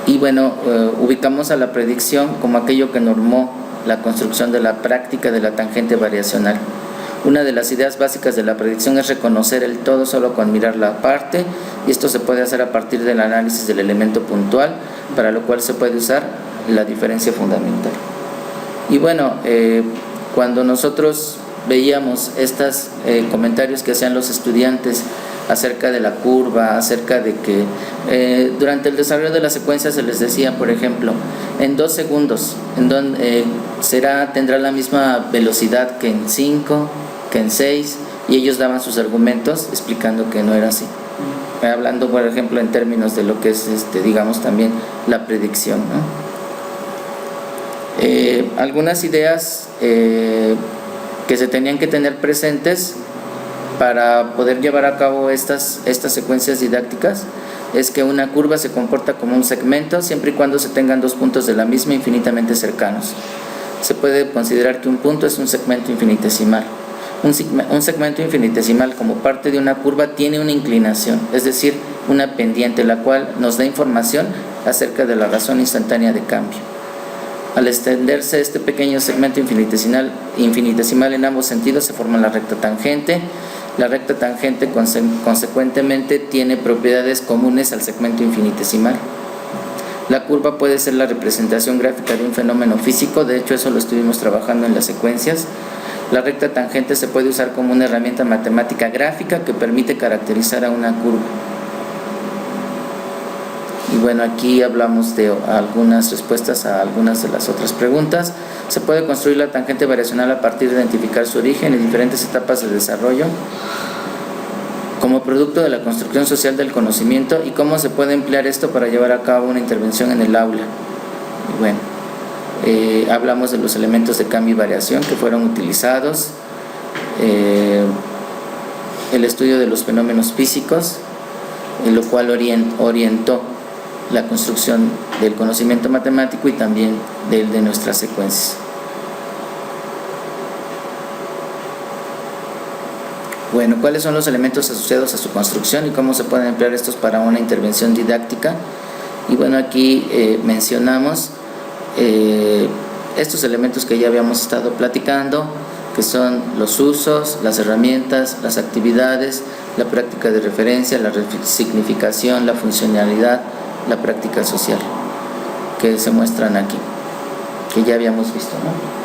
Y bueno, ubicamos a la predicción como aquello que normó la construcción de la práctica de la tangente variacional. Una de las ideas básicas de la predicción es reconocer el todo solo con mirar la parte, y esto se puede hacer a partir del análisis del elemento puntual, para lo cual se puede usar la diferencia fundamental. Y bueno, cuando nosotros veíamos estos comentarios que hacían los estudiantes acerca de la curva, acerca de que durante el desarrollo de la secuencia se les decía, por ejemplo, en 2 segundos, tendrá la misma velocidad que en 5, que en 6, y ellos daban sus argumentos explicando que no era así, hablando por ejemplo en términos de lo que es digamos también la predicción, ¿no? Algunas ideas que se tenían que tener presentes para poder llevar a cabo estas secuencias didácticas es que una curva se comporta como un segmento siempre y cuando se tengan 2 puntos de la misma infinitamente cercanos. se puede considerar que un punto es un segmento infinitesimal. Un segmento infinitesimal, como parte de una curva, tiene una inclinación, es decir, una pendiente, la cual nos da información acerca de la razón instantánea de cambio. Al extenderse este pequeño segmento infinitesimal en ambos sentidos, se forma la recta tangente. La recta tangente consecuentemente tiene propiedades comunes al segmento infinitesimal. La curva puede ser la representación gráfica de un fenómeno físico, de hecho eso lo estuvimos trabajando en las secuencias. La recta tangente se puede usar como una herramienta matemática gráfica que permite caracterizar a una curva. Y bueno, aquí hablamos de algunas respuestas a algunas de las otras preguntas. Se puede construir la tangente variacional a partir de identificar su origen en diferentes etapas de desarrollo como producto de la construcción social del conocimiento, y cómo se puede emplear esto para llevar a cabo una intervención en el aula. Y bueno, hablamos de los elementos de cambio y variación que fueron utilizados, el estudio de los fenómenos físicos, en lo cual orientó la construcción del conocimiento matemático y también del de nuestras secuencias. Bueno, ¿cuáles son los elementos asociados a su construcción y cómo se pueden emplear estos para una intervención didáctica? Y bueno, aquí mencionamos estos elementos que ya habíamos estado platicando, que son los usos, las herramientas, las actividades, la práctica de referencia, la significación, la funcionalidad, la práctica social, que se muestran aquí, que ya habíamos visto, ¿no?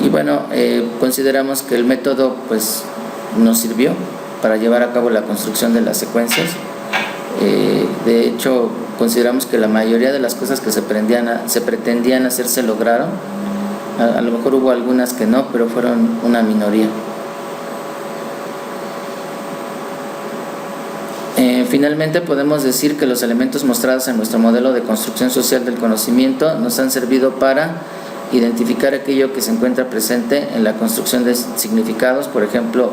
Y bueno, consideramos que el método pues nos sirvió para llevar a cabo la construcción de las secuencias. De hecho, consideramos que la mayoría de las cosas que se pretendían hacer se lograron. A lo mejor hubo algunas que no, pero fueron una minoría. Finalmente podemos decir que los elementos mostrados en nuestro modelo de construcción social del conocimiento nos han servido para identificar aquello que se encuentra presente en la construcción de significados, por ejemplo,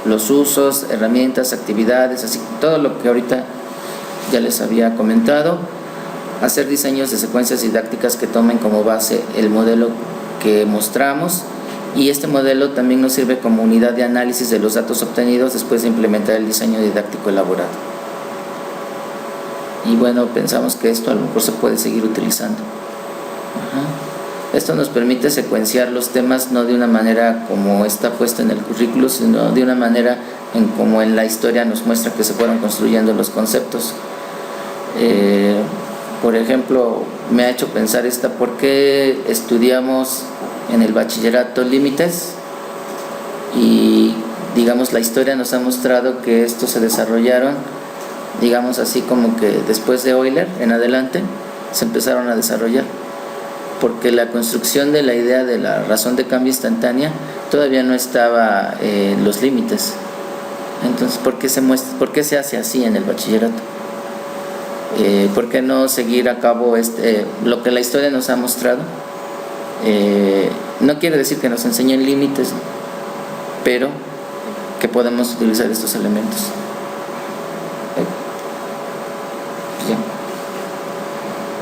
los usos, herramientas, actividades, así todo lo que ahorita ya les había comentado, hacer diseños de secuencias didácticas que tomen como base el modelo que mostramos, y este modelo también nos sirve como unidad de análisis de los datos obtenidos después de implementar el diseño didáctico elaborado. Y bueno, pensamos que esto a lo mejor se puede seguir utilizando. Esto nos permite secuenciar los temas no de una manera como está puesto en el currículo, sino de una manera como en la historia nos muestra que se fueron construyendo los conceptos. Por ejemplo, me ha hecho pensar ¿por qué estudiamos en el bachillerato límites? Y digamos la historia nos ha mostrado que estos se desarrollaron, digamos así como que después de Euler en adelante se empezaron a desarrollar, porque la construcción de la idea de la razón de cambio instantánea todavía no estaba en los límites. Entonces, ¿por qué se hace así en el bachillerato? ¿Por qué no seguir a cabo lo que la historia nos ha mostrado? No quiere decir que nos enseñen límites, pero que podemos utilizar estos elementos.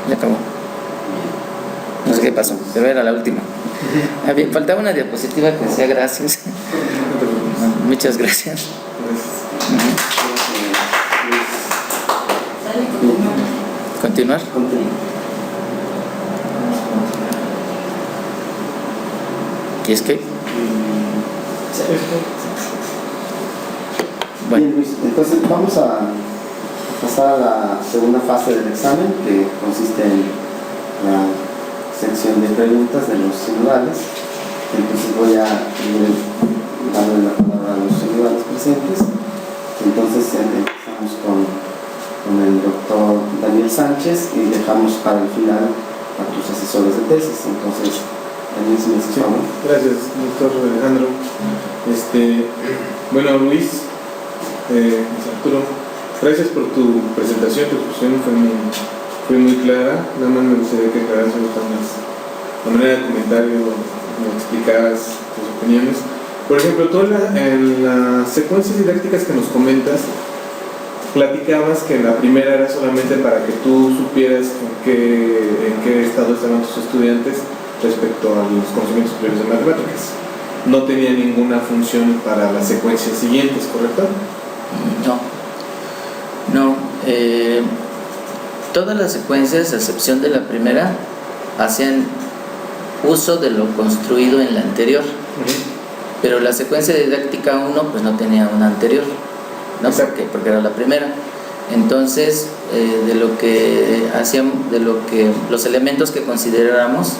Ya acabó. No sé qué pasó, pero era la última. Faltaba una diapositiva que decía gracias. Muchas gracias. ¿Continuar? ¿Y es que? Bueno. Bien, Luis, entonces vamos a pasar a la segunda fase del examen, que consiste en la sección de preguntas de los sinodales. Entonces voy a ir dándole la palabra a los sinodales presentes. Entonces empezamos con el doctor Daniel Sánchez y dejamos para el final a tus asesores de tesis. Entonces, Daniel, si me haces favor. Gracias, doctor Alejandro. Bueno, Luis, Arturo, gracias por tu presentación. Tu exposición fue muy clara. Nada más me gustaría que aclararas la manera de comentario, me explicaras tus opiniones. Por ejemplo, en las secuencias didácticas que nos comentas, platicabas que la primera era solamente para que tú supieras en qué estado estaban tus estudiantes respecto a los conocimientos superiores de matemáticas. No tenía ninguna función para las secuencias siguientes, ¿correcto? No. Todas las secuencias, a excepción de la primera, hacían uso de lo construido en la anterior. Pero la secuencia didáctica 1 pues no tenía una anterior, ¿no? Porque era la primera. Entonces, de lo que los elementos que consideramos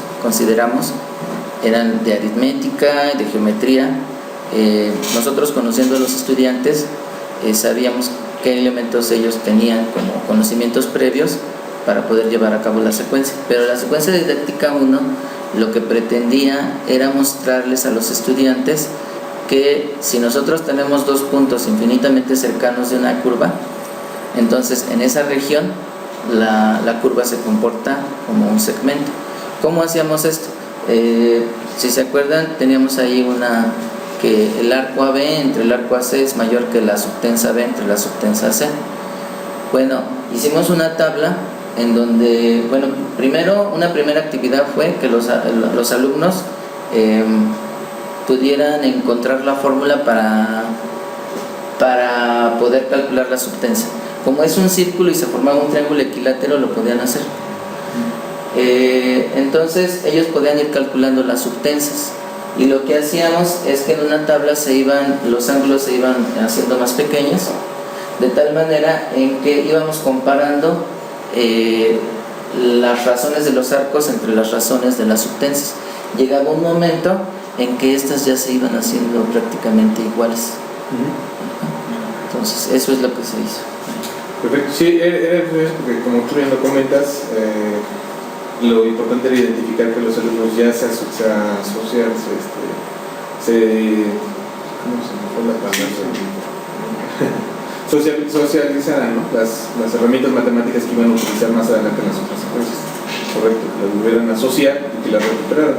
eran de aritmética y de geometría. Nosotros, conociendo a los estudiantes, sabíamos qué elementos ellos tenían como conocimientos previos para poder llevar a cabo la secuencia. Pero la secuencia didáctica 1 lo que pretendía era mostrarles a los estudiantes que si nosotros tenemos dos puntos infinitamente cercanos de una curva, entonces en esa región la curva se comporta como un segmento. ¿Cómo hacíamos esto? Si se acuerdan, teníamos ahí que el arco AB entre el arco AC es mayor que la subtensa B entre la subtensa AC. Bueno, hicimos una tabla en donde, una primera actividad fue que los alumnos pudieran encontrar la fórmula para poder calcular la subtensa. Como es un círculo y se formaba un triángulo equilátero, lo podían hacer. Entonces ellos podían ir calculando las subtensas, y lo que hacíamos es que en una tabla los ángulos se iban haciendo más pequeños, de tal manera en que íbamos comparando las razones de los arcos entre las razones de las subtensas. Llegaba un momento en que estas ya se iban haciendo prácticamente iguales. Entonces eso es lo que se hizo. Perfecto, sí, era curioso porque como tú bien lo comentas, lo importante era identificar que los alumnos ya se asocian, socializaran, ¿no? las herramientas matemáticas que iban a utilizar más adelante en las otras secuencias. Correcto, que las volvieran a asociar y que las recuperaran.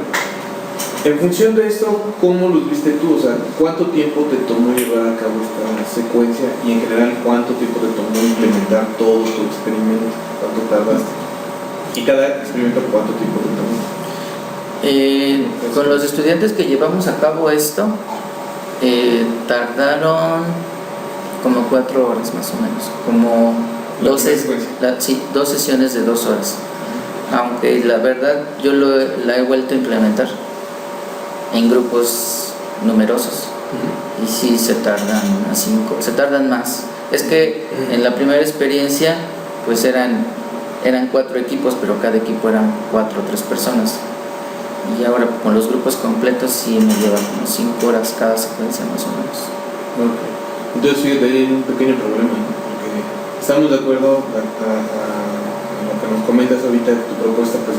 En función de esto, ¿cómo los viste tú? O sea, ¿cuánto tiempo te tomó llevar a cabo esta secuencia? Y en general, ¿cuánto tiempo te tomó implementar todo tu experimento? ¿Cuánto tardaste? ¿Y cada experimento cuánto tiempo te tomó? Con los estudiantes que llevamos a cabo esto, tardaron como 4 horas más o menos, como 2 sesiones de 2 horas. Aunque la verdad yo la he vuelto a implementar en grupos numerosos. Y sí se tardan más. Es que en la primera experiencia pues eran 4 equipos, pero cada equipo eran 4 o 3 personas. Y ahora con los grupos completos sí me lleva como 5 horas cada secuencia más o menos. Okay. Entonces fíjate, ahí hay un pequeño problema, ¿no? Porque estamos de acuerdo a lo que nos comentas ahorita, tu propuesta, pues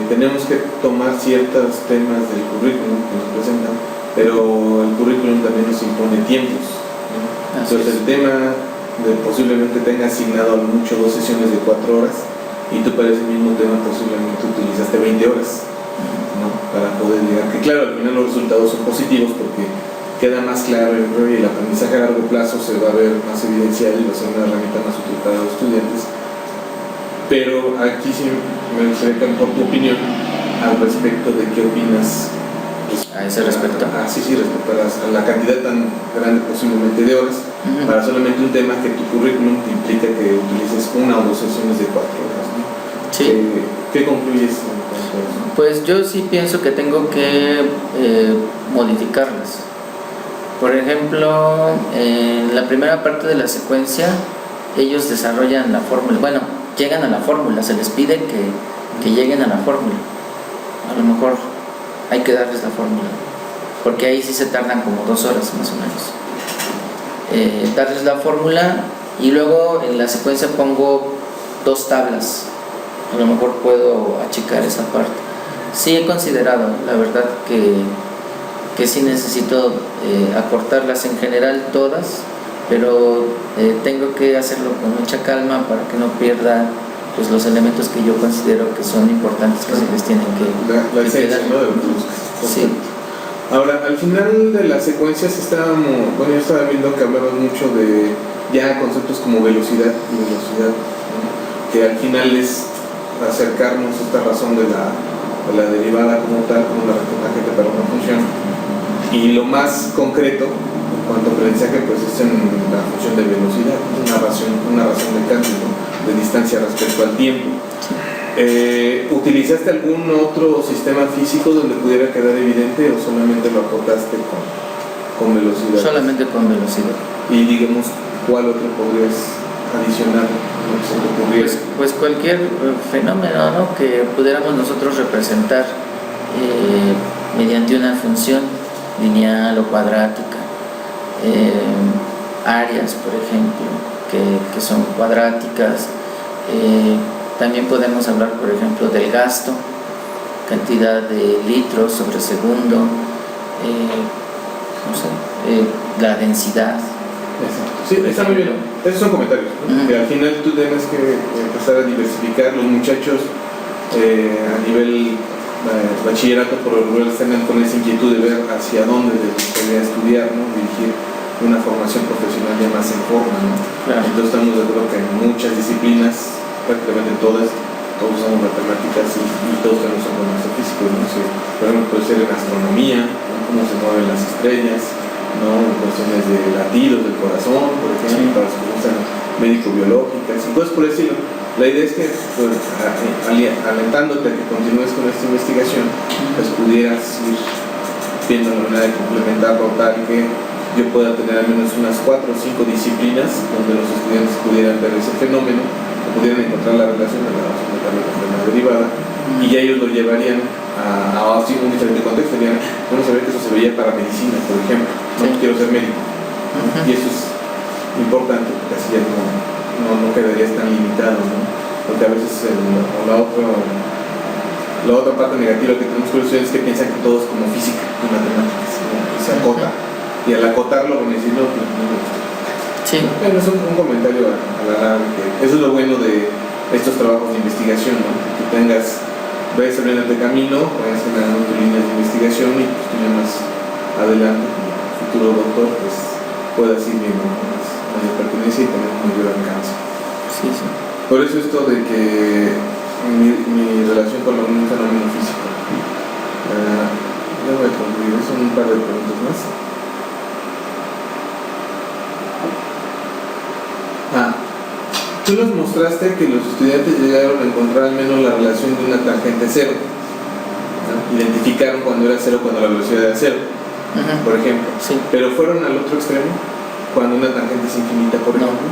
tenemos que tomar ciertos temas del currículum que nos presentan, pero el currículum también nos impone tiempos, ¿no? Entonces el tema posiblemente tenga asignado a lo mucho 2 sesiones de 4 horas y tú para ese mismo tema posiblemente utilizaste 20 horas, ¿no? Para poder llegar, que claro, al final los resultados son positivos porque queda más claro y el aprendizaje a largo plazo se va a ver más evidenciado y va a ser una herramienta más útil para los estudiantes. Pero aquí sí me gustaría que por tu opinión al respecto de qué opinas a ese respecto. Respecto a la cantidad tan grande posiblemente de horas para solamente un tema que tu currículum te implica que utilices 1 o 2 sesiones de 4 horas, ¿no? Sí. ¿Qué concluyes? Pues yo sí pienso que tengo que modificarlas. Por ejemplo, en la primera parte de la secuencia ellos desarrollan la fórmula, llegan a la fórmula, se les pide que lleguen a la fórmula. A lo mejor hay que darles la fórmula, porque ahí sí se tardan como 2 horas más o menos. Darles la fórmula y luego en la secuencia pongo 2 tablas. A lo mejor puedo achicar esa parte. Sí he considerado, la verdad, que sí necesito acortarlas en general todas, pero tengo que hacerlo con mucha calma para que no pierda pues los elementos que yo considero que son importantes, que se les tienen que la esencia, quedar. ¿no? De lo que buscas. Sí. Ahora, al final de las secuencias yo estaba viendo que hablabas mucho de ya conceptos como velocidad y velocidad, ¿no? Que al final es acercarnos a esta razón de la derivada como tal, como la recta tangente para una función, y lo más concreto en cuanto a aprendizaje pues es en la función de velocidad, una razón de cambio, ¿no? De distancia respecto al tiempo. ¿Utilizaste algún otro sistema físico donde pudiera quedar evidente o solamente lo acotaste con velocidad? Solamente con velocidad. Y digamos, ¿cuál otro podrías adicionar lo que se te ocurriera? Pues cualquier fenómeno, ¿no?, que pudiéramos nosotros representar mediante una función lineal o cuadrática. Áreas, por ejemplo, que son cuadráticas. También podemos hablar, por ejemplo, del gasto, cantidad de litros sobre segundo, no sé, la densidad. Exacto. Sí, está muy bien. Esos son comentarios, ¿no? Que al final tú tienes que empezar a diversificar. Los muchachos a nivel bachillerato por lo general están con esa inquietud de ver hacia dónde debería estudiar, ¿no? Dirigir una formación profesional ya más en forma, ¿no? Claro. Entonces estamos de acuerdo que en muchas disciplinas, prácticamente todos usamos matemáticas y todos tenemos un conocimiento físico, ¿no? Sí, por ejemplo, puede ser en astronomía, ¿no? Cómo se mueven las estrellas, ¿no? En cuestiones de latidos del corazón, por ejemplo, para las que gustan médico-biológicas y cosas por el estilo. La idea es que, pues, alentándote a que continúes con esta investigación, pues pudieras ir viendo la manera de complementarlo tal que yo pueda tener al menos unas 4 o 5 disciplinas donde los estudiantes pudieran ver ese fenómeno, pudieran encontrar la relación de la derivada, y ya ellos lo llevarían a un diferente contexto. Dirían, bueno, saber que eso se veía para medicina, por ejemplo, no quiero ser médico, y eso es importante porque así ya no quedarías tan limitado, ¿no? Porque a veces la otra parte negativa que tenemos con los estudiantes es que piensan que todo es como física y matemáticas, ¿no? Y se acota, y al acotarlo van a decir, no, pues no me gusta. Sí. Bueno, es un comentario a la larga, que eso es lo bueno de estos trabajos de investigación, ¿no? Que vayas abriendo de camino, vayas generando tus líneas de investigación y pues tú ya más adelante, como futuro doctor, pues puedas ir viendo más mayor pertenencia y tener un mayor alcance. Sí, sí. Por eso esto de que mi relación con un fenómeno físico. Ya voy a concluir, son un par de preguntas más. Tú nos mostraste que los estudiantes llegaron a encontrar al menos la relación de una tangente cero, ¿no? Identificaron cuando era cero, cuando la velocidad era cero, por ejemplo. Sí. Pero fueron al otro extremo, cuando una tangente es infinita, por ejemplo.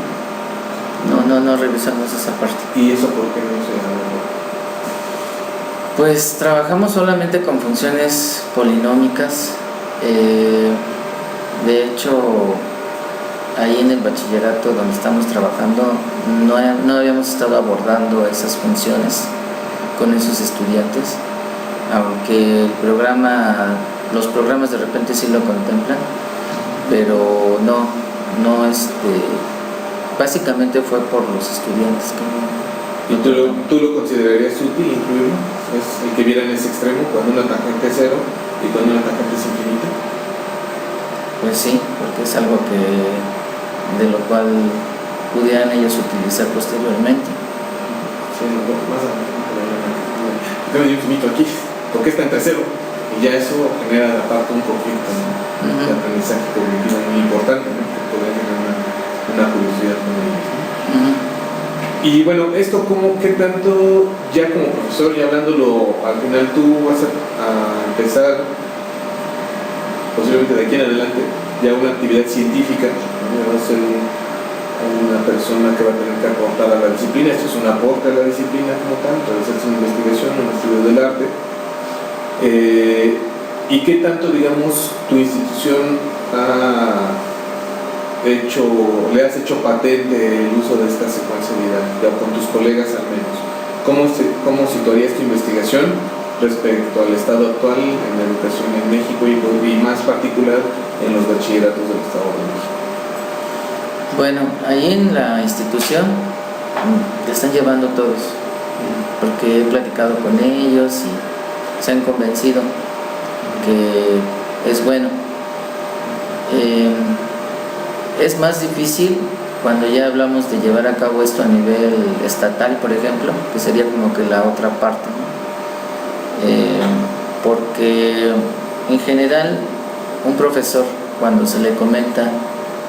No revisamos esa parte. ¿Y eso por qué no se da? Pues trabajamos solamente con funciones polinómicas. De hecho, ahí en el bachillerato donde estamos trabajando no habíamos estado abordando esas funciones con esos estudiantes, aunque los programas de repente sí lo contemplan, pero básicamente fue por los estudiantes que ¿Y tú lo considerarías útil incluirlo? ¿Es el que vieran ese extremo, cuando una tangente es cero y cuando una tangente es infinita? Pues sí, porque es algo de lo cual pudieran ellos utilizar posteriormente. Sí, más adelante. Tengo un infinito aquí, ¿por qué está entre cero? Y ya eso genera aparte un conflicto, ¿no? De aprendizaje cognitivo muy importante, ¿no? Que podría generar una curiosidad con ellos, ¿no? Y bueno, esto ¿qué tanto, ya como profesor, ya hablándolo, al final tú vas a empezar, posiblemente de aquí en adelante, ya una actividad científica, ¿no? Ya vas a ser una persona que va a tener que aportar a la disciplina. Esto es un aporte a la disciplina como tal, realizarse una investigación, un estudio del arte. ¿Y qué tanto, digamos, tu institución le has hecho patente el uso de esta secuencialidad, ya con tus colegas al menos? ¿Cómo situarías tu investigación respecto al estado actual en la educación en México y más particular en los bachilleratos del Estado de México? Bueno, ahí en la institución te están llevando todos, porque he platicado con ellos y se han convencido que es bueno. Es más difícil cuando ya hablamos de llevar a cabo esto a nivel estatal, por ejemplo, que sería como que la otra parte, ¿no? Porque en general un profesor, cuando se le comenta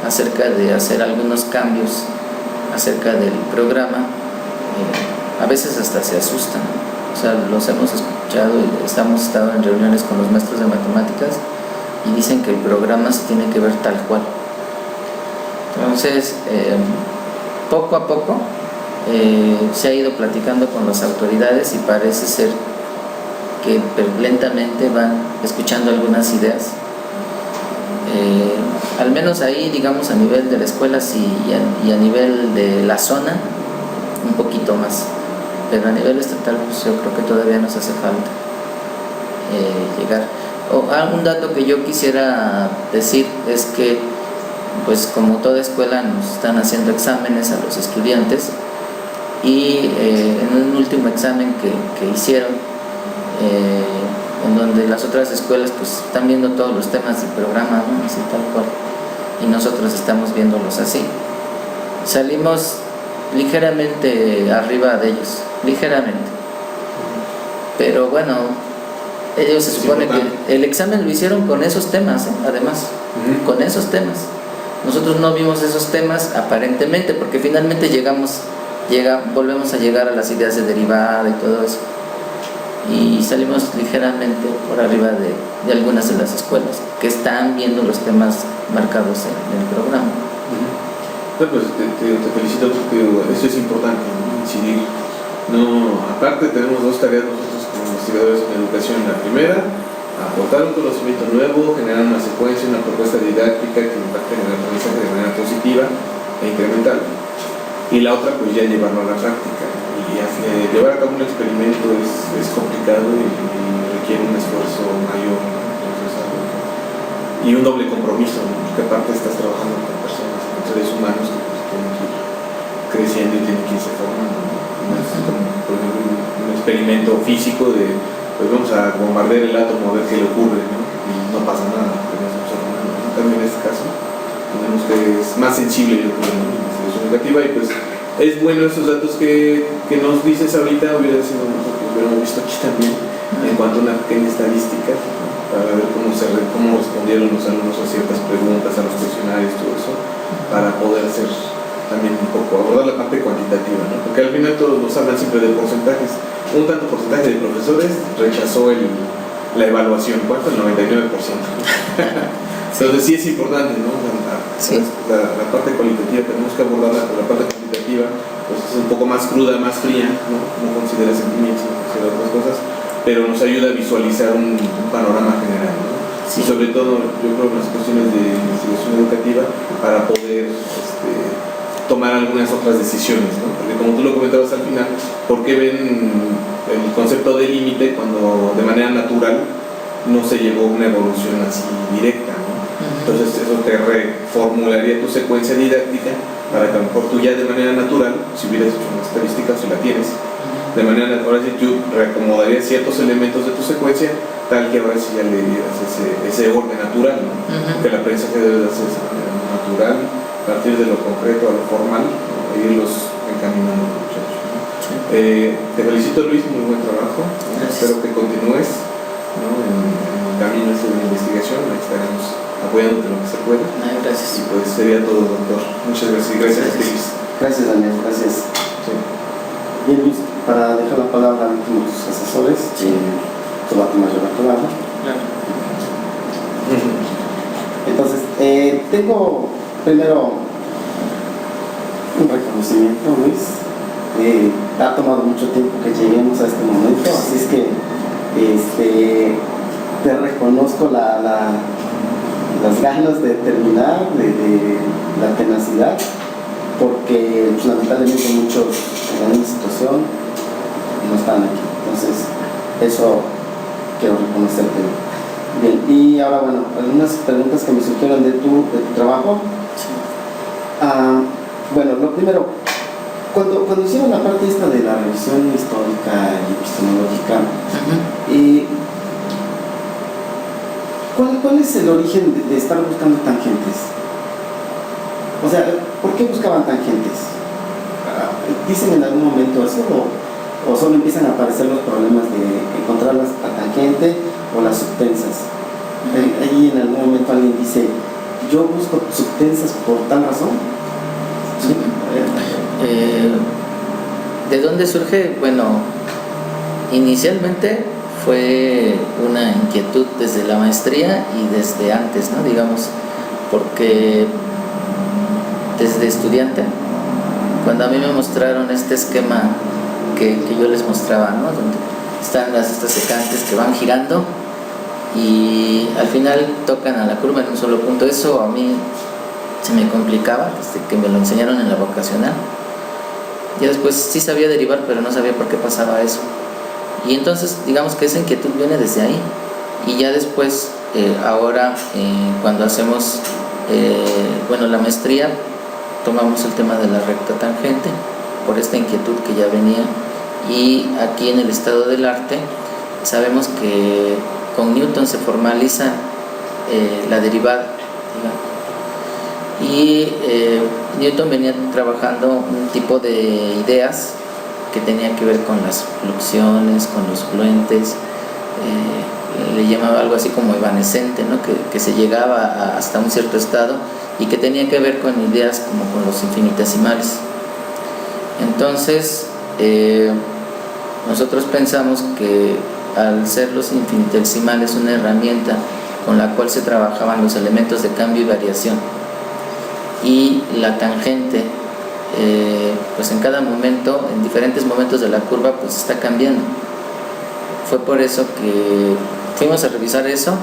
acerca de hacer algunos cambios acerca del programa, a veces hasta se asustan. O sea, los hemos escuchado y hemos estado en reuniones con los maestros de matemáticas y dicen que el programa se tiene que ver tal cual. Entonces, poco a poco se ha ido platicando con las autoridades y parece ser que lentamente van escuchando algunas ideas. Al menos ahí, digamos, a nivel de la escuela sí, y a nivel de la zona, un poquito más. Pero a nivel estatal, pues yo creo que todavía nos hace falta llegar. Un dato que yo quisiera decir es que, pues como toda escuela, nos están haciendo exámenes a los estudiantes y en un último examen que hicieron, en donde las otras escuelas pues están viendo todos los temas del programa, ¿no? Así tal cual, y nosotros estamos viéndolos así. Salimos ligeramente arriba de ellos, ligeramente, pero bueno, ellos se supone que el examen lo hicieron con esos temas, además, con esos temas. Nosotros no vimos esos temas aparentemente, porque finalmente volvemos a llegar a las ideas de derivada y todo eso, y salimos ligeramente por arriba de algunas de las escuelas que están viendo los temas marcados en el programa. Pues te felicito porque eso es importante, ¿no? Incidir. Aparte tenemos dos tareas nosotros como investigadores en educación. La primera, aportar un conocimiento nuevo, generar una secuencia, una propuesta didáctica que impacte en el aprendizaje de manera positiva e incremental. Y la otra, pues ya llevarlo a la práctica. Y llevar a cabo un experimento es complicado y requiere un esfuerzo mayor, ¿no? Entonces, y un doble compromiso, ¿no? Porque aparte estás trabajando con personas, con seres humanos que pues, tienen que ir creciendo y tienen que irse formando, ¿no? No es como, por ejemplo, un experimento físico de, pues vamos a bombardear el átomo a ver qué le ocurre, ¿no? Y no pasa nada, porque no estamos formando. En cambio, en este caso, tenemos que es más sensible, yo creo, ¿no? La investigación educativa, y pues es bueno estos datos que nos dices ahorita, hubiera sido mejor que hubiéramos visto aquí también, en cuanto a una pequeña estadística, ¿no? Para ver cómo respondieron los alumnos a ciertas preguntas, a los cuestionarios, todo eso, para poder hacer también un poco, abordar la parte cuantitativa, ¿no? Porque al final todos nos hablan siempre de porcentajes. Un tanto porcentaje de profesores rechazó la evaluación, ¿cuánto? El 99%. Entonces sí es importante, ¿no? La parte cualitativa tenemos que abordarla, pero la parte cuantitativa pues es un poco más cruda, más fría, ¿no? No considera sentimientos, no considera otras cosas, pero nos ayuda a visualizar un panorama general, ¿no? Sí. Y sobre todo, yo creo, en las cuestiones de investigación educativa, para poder tomar algunas otras decisiones, ¿no? Porque como tú lo comentabas al final, ¿por qué ven el concepto de límite cuando de manera natural no se llevó una evolución así directa, ¿no? Entonces eso te reformularía tu secuencia didáctica para que a lo mejor tú ya de manera natural, si hubieras hecho una estadística, si la tienes, de manera natural tú reacomodarías ciertos elementos de tu secuencia tal que ahora sí ya le dieras ese orden natural, ¿no? Que el aprendizaje debe de hacerse de manera natural, a partir de lo concreto a lo formal, ¿no? E irlos encaminando, muchachos, ¿no? Sí. Te felicito, Luis, muy buen trabajo, ¿no? Espero que continúes, ¿no? en el camino de investigación. Ahí estaremos apoyándote lo que se pueda. Gracias. Y pues sería todo, doctor. Muchas gracias. Gracias, Luis. Gracias, Daniel. Gracias. Sí. Bien, Luis, para dejar la palabra a tus asesores, tú vas a tomar la palabra. Claro. Entonces, tengo primero un reconocimiento, Luis. Ha tomado mucho tiempo que lleguemos a este momento, así es que te reconozco las ganas de terminar, de la tenacidad, porque pues, lamentablemente muchos en la misma situación no están aquí. Entonces, eso quiero reconocerte. Bien, y ahora bueno, algunas preguntas que me surgieron de tu trabajo. Bueno, lo primero, cuando hicieron la parte esta de la revisión histórica y epistemológica, ¿cuál es el origen de estar buscando tangentes? O sea, ¿por qué buscaban tangentes? ¿Dicen en algún momento eso o solo empiezan a aparecer los problemas de encontrar la tangente o las subtensas? Ahí en algún momento alguien dice, yo busco subtensas por tal razón. ¿Sí? ¿De dónde surge? Bueno, inicialmente fue una inquietud desde la maestría y desde antes, ¿no? Digamos, porque desde estudiante, cuando a mí me mostraron este esquema que yo les mostraba, ¿no? Donde están estas secantes que van girando y al final tocan a la curva en un solo punto. Eso a mí se me complicaba desde que me lo enseñaron en la vocacional. Ya después sí sabía derivar, pero no sabía por qué pasaba eso. Y entonces digamos que esa inquietud viene desde ahí. Y ya después, ahora cuando hacemos la maestría, tomamos el tema de la recta tangente por esta inquietud que ya venía. Y aquí en el estado del arte sabemos que con Newton se formaliza la derivada, digamos. Y Newton venía trabajando un tipo de ideas que tenía que ver con las fluxiones, con los fluentes, le llamaba algo así como evanescente, ¿no? que se llegaba hasta un cierto estado y que tenía que ver con ideas como con los infinitesimales. Entonces nosotros pensamos que al ser los infinitesimales una herramienta con la cual se trabajaban los elementos de cambio y variación, y la tangente pues en cada momento, en diferentes momentos de la curva, pues está cambiando. Fue por eso que fuimos a revisar eso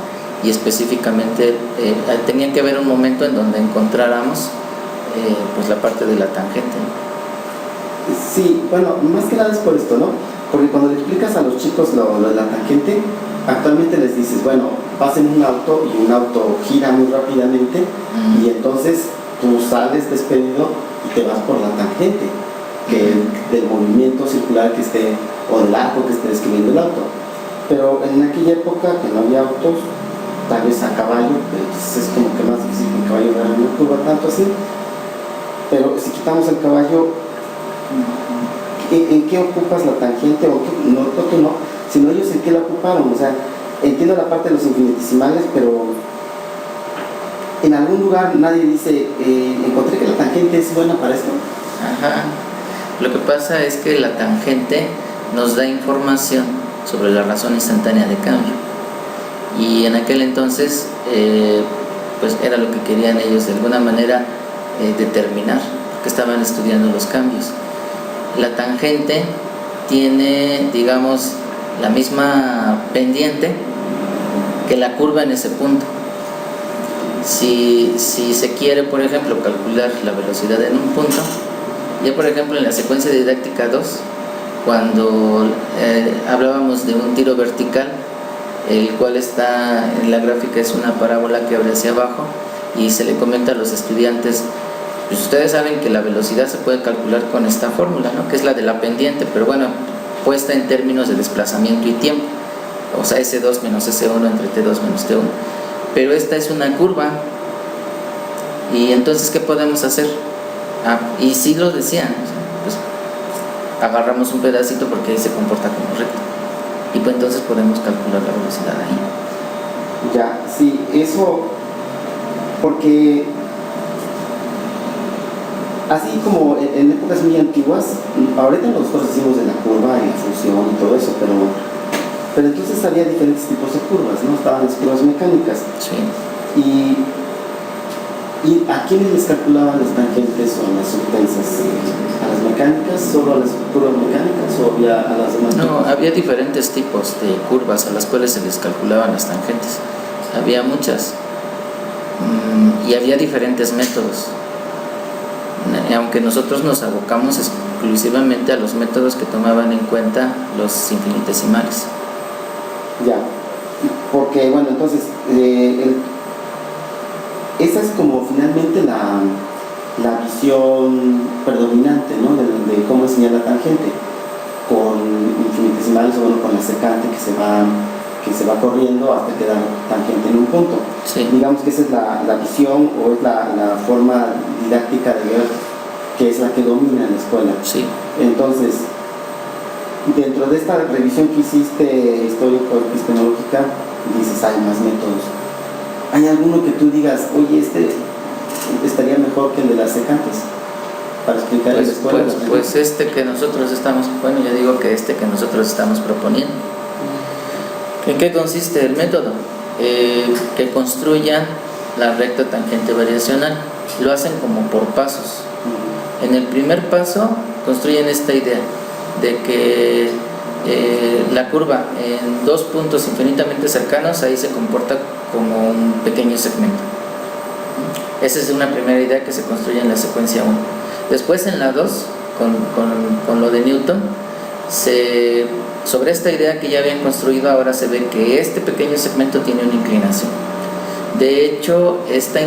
y específicamente tenía que haber un momento en donde encontráramos pues la parte de la tangente. Sí, bueno, más que nada es por esto, ¿no? Porque cuando le explicas a los chicos lo de la tangente, actualmente les dices, bueno, vas en un auto y un auto gira muy rápidamente y entonces tú sales despedido y te vas por la tangente del movimiento circular que esté, o del arco que esté describiendo el auto. Pero en aquella época que no había autos, tal vez a caballo, entonces es como que más difícil que el caballo dar una curva tanto así. Pero si quitamos el caballo, ¿en qué ocupas la tangente? O qué, no tú no, sino ellos en qué la ocuparon. O sea, entiendo la parte de los infinitesimales, pero en algún lugar nadie dice, encontré que la tangente es buena para esto. Ajá. Lo que pasa es que la tangente nos da información sobre la razón instantánea de cambio, y en aquel entonces pues era lo que querían ellos de alguna manera determinar, porque estaban estudiando los cambios. La tangente tiene, digamos, la misma pendiente que la curva en ese punto. Si se quiere, por ejemplo, calcular la velocidad en un punto, ya por ejemplo en la secuencia didáctica 2, cuando hablábamos de un tiro vertical, el cual está en la gráfica, es una parábola que abre hacia abajo, y se le comenta a los estudiantes, pues ustedes saben que la velocidad se puede calcular con esta fórmula, ¿no? Que es la de la pendiente, pero bueno, puesta en términos de desplazamiento y tiempo, o sea, S2 menos S1 entre T2 menos T1. Pero esta es una curva, y entonces ¿qué podemos hacer? Y sí lo decían, pues agarramos un pedacito porque ahí se comporta como recto, y pues entonces podemos calcular la velocidad ahí. Ya, sí, eso, porque así como en épocas muy antiguas, ahorita nosotros decimos de la curva y la función y todo eso, pero entonces había diferentes tipos de curvas, ¿no? Estaban las curvas mecánicas. Sí. ¿Y a quiénes les calculaban las tangentes o las subtensas? ¿A las mecánicas, solo a las curvas mecánicas, o había a las demás? No, había diferentes tipos de curvas a las cuales se les calculaban las tangentes. Había muchas, y había diferentes métodos. Aunque nosotros nos abocamos exclusivamente a los métodos que tomaban en cuenta los infinitesimales. Ya, porque bueno, entonces esa es como finalmente la visión predominante, ¿no? de cómo enseñar la tangente, con infinitesimales, o bueno, con la secante que se va que se va corriendo hasta quedar tangente en un punto. Sí. Digamos que esa es la visión o es la forma didáctica de ver que es la que domina en la escuela. Sí. Entonces, dentro de esta revisión que hiciste histórico-epistemológica, dices, hay más métodos. ¿Hay alguno que tú digas, oye, este estaría mejor que el de las secantes para explicar en la escuela? Pues este que nosotros estamos, bueno, yo digo que este que nosotros estamos proponiendo. ¿En qué consiste el método? Que construyan la recta tangente variacional. Lo hacen como por pasos. En el primer paso construyen esta idea de que la curva en dos puntos infinitamente cercanos, ahí se comporta como un pequeño segmento. Esa es una primera idea que se construye en la secuencia 1. Después en la 2, con lo de Newton, sobre esta idea que ya habían construido, ahora se ve que este pequeño segmento tiene una inclinación. De hecho, esto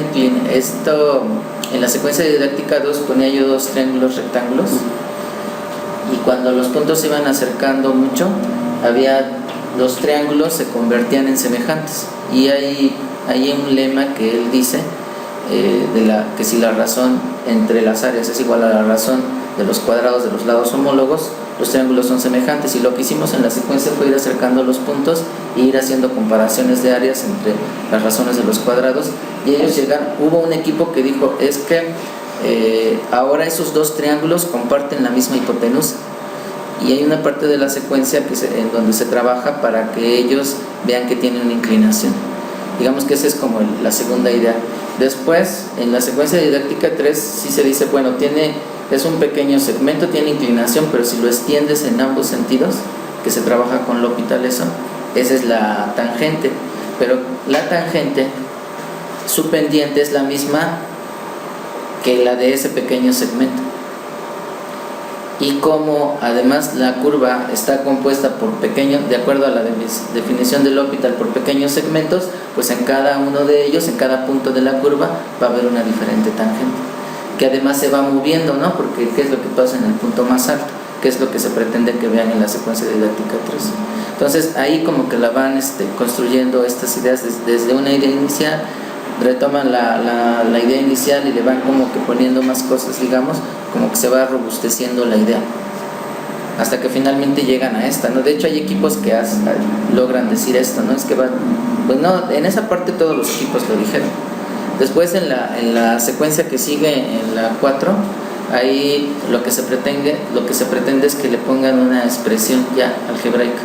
en la secuencia didáctica 2 ponía yo dos triángulos rectángulos, y cuando los puntos se iban acercando mucho, los triángulos se convertían en semejantes. Y hay un lema que él dice, que si la razón entre las áreas es igual a la razón de los cuadrados de los lados homólogos, los triángulos son semejantes. Y lo que hicimos en la secuencia fue ir acercando los puntos e ir haciendo comparaciones de áreas entre las razones de los cuadrados, y ellos hubo un equipo que dijo, es que ahora esos dos triángulos comparten la misma hipotenusa, y hay una parte de la secuencia en donde se trabaja para que ellos vean que tienen una inclinación. Digamos que esa es como la segunda idea. Después, en la secuencia didáctica 3, sí se dice, bueno, es un pequeño segmento, tiene inclinación, pero si lo extiendes en ambos sentidos, que se trabaja con L'Hopital, esa es la tangente. Pero la tangente, su pendiente es la misma que la de ese pequeño segmento. Y como además la curva está compuesta por pequeños, de acuerdo a la definición de L'Hopital, por pequeños segmentos, pues en cada uno de ellos, en cada punto de la curva, va a haber una diferente tangente, que además se va moviendo, ¿no? Porque ¿qué es lo que pasa en el punto más alto? ¿Qué es lo que se pretende que vean en la secuencia didáctica 3? Entonces ahí como que la van construyendo estas ideas desde una idea inicial, retoman la idea inicial y le van como que poniendo más cosas, digamos, como que se va robusteciendo la idea hasta que finalmente llegan a esta, ¿no? De hecho hay equipos que logran decir esto, ¿no? Es que pues no, en esa parte todos los equipos lo dijeron. Después en la secuencia que sigue, en la 4, ahí lo que se pretende es que le pongan una expresión ya algebraica,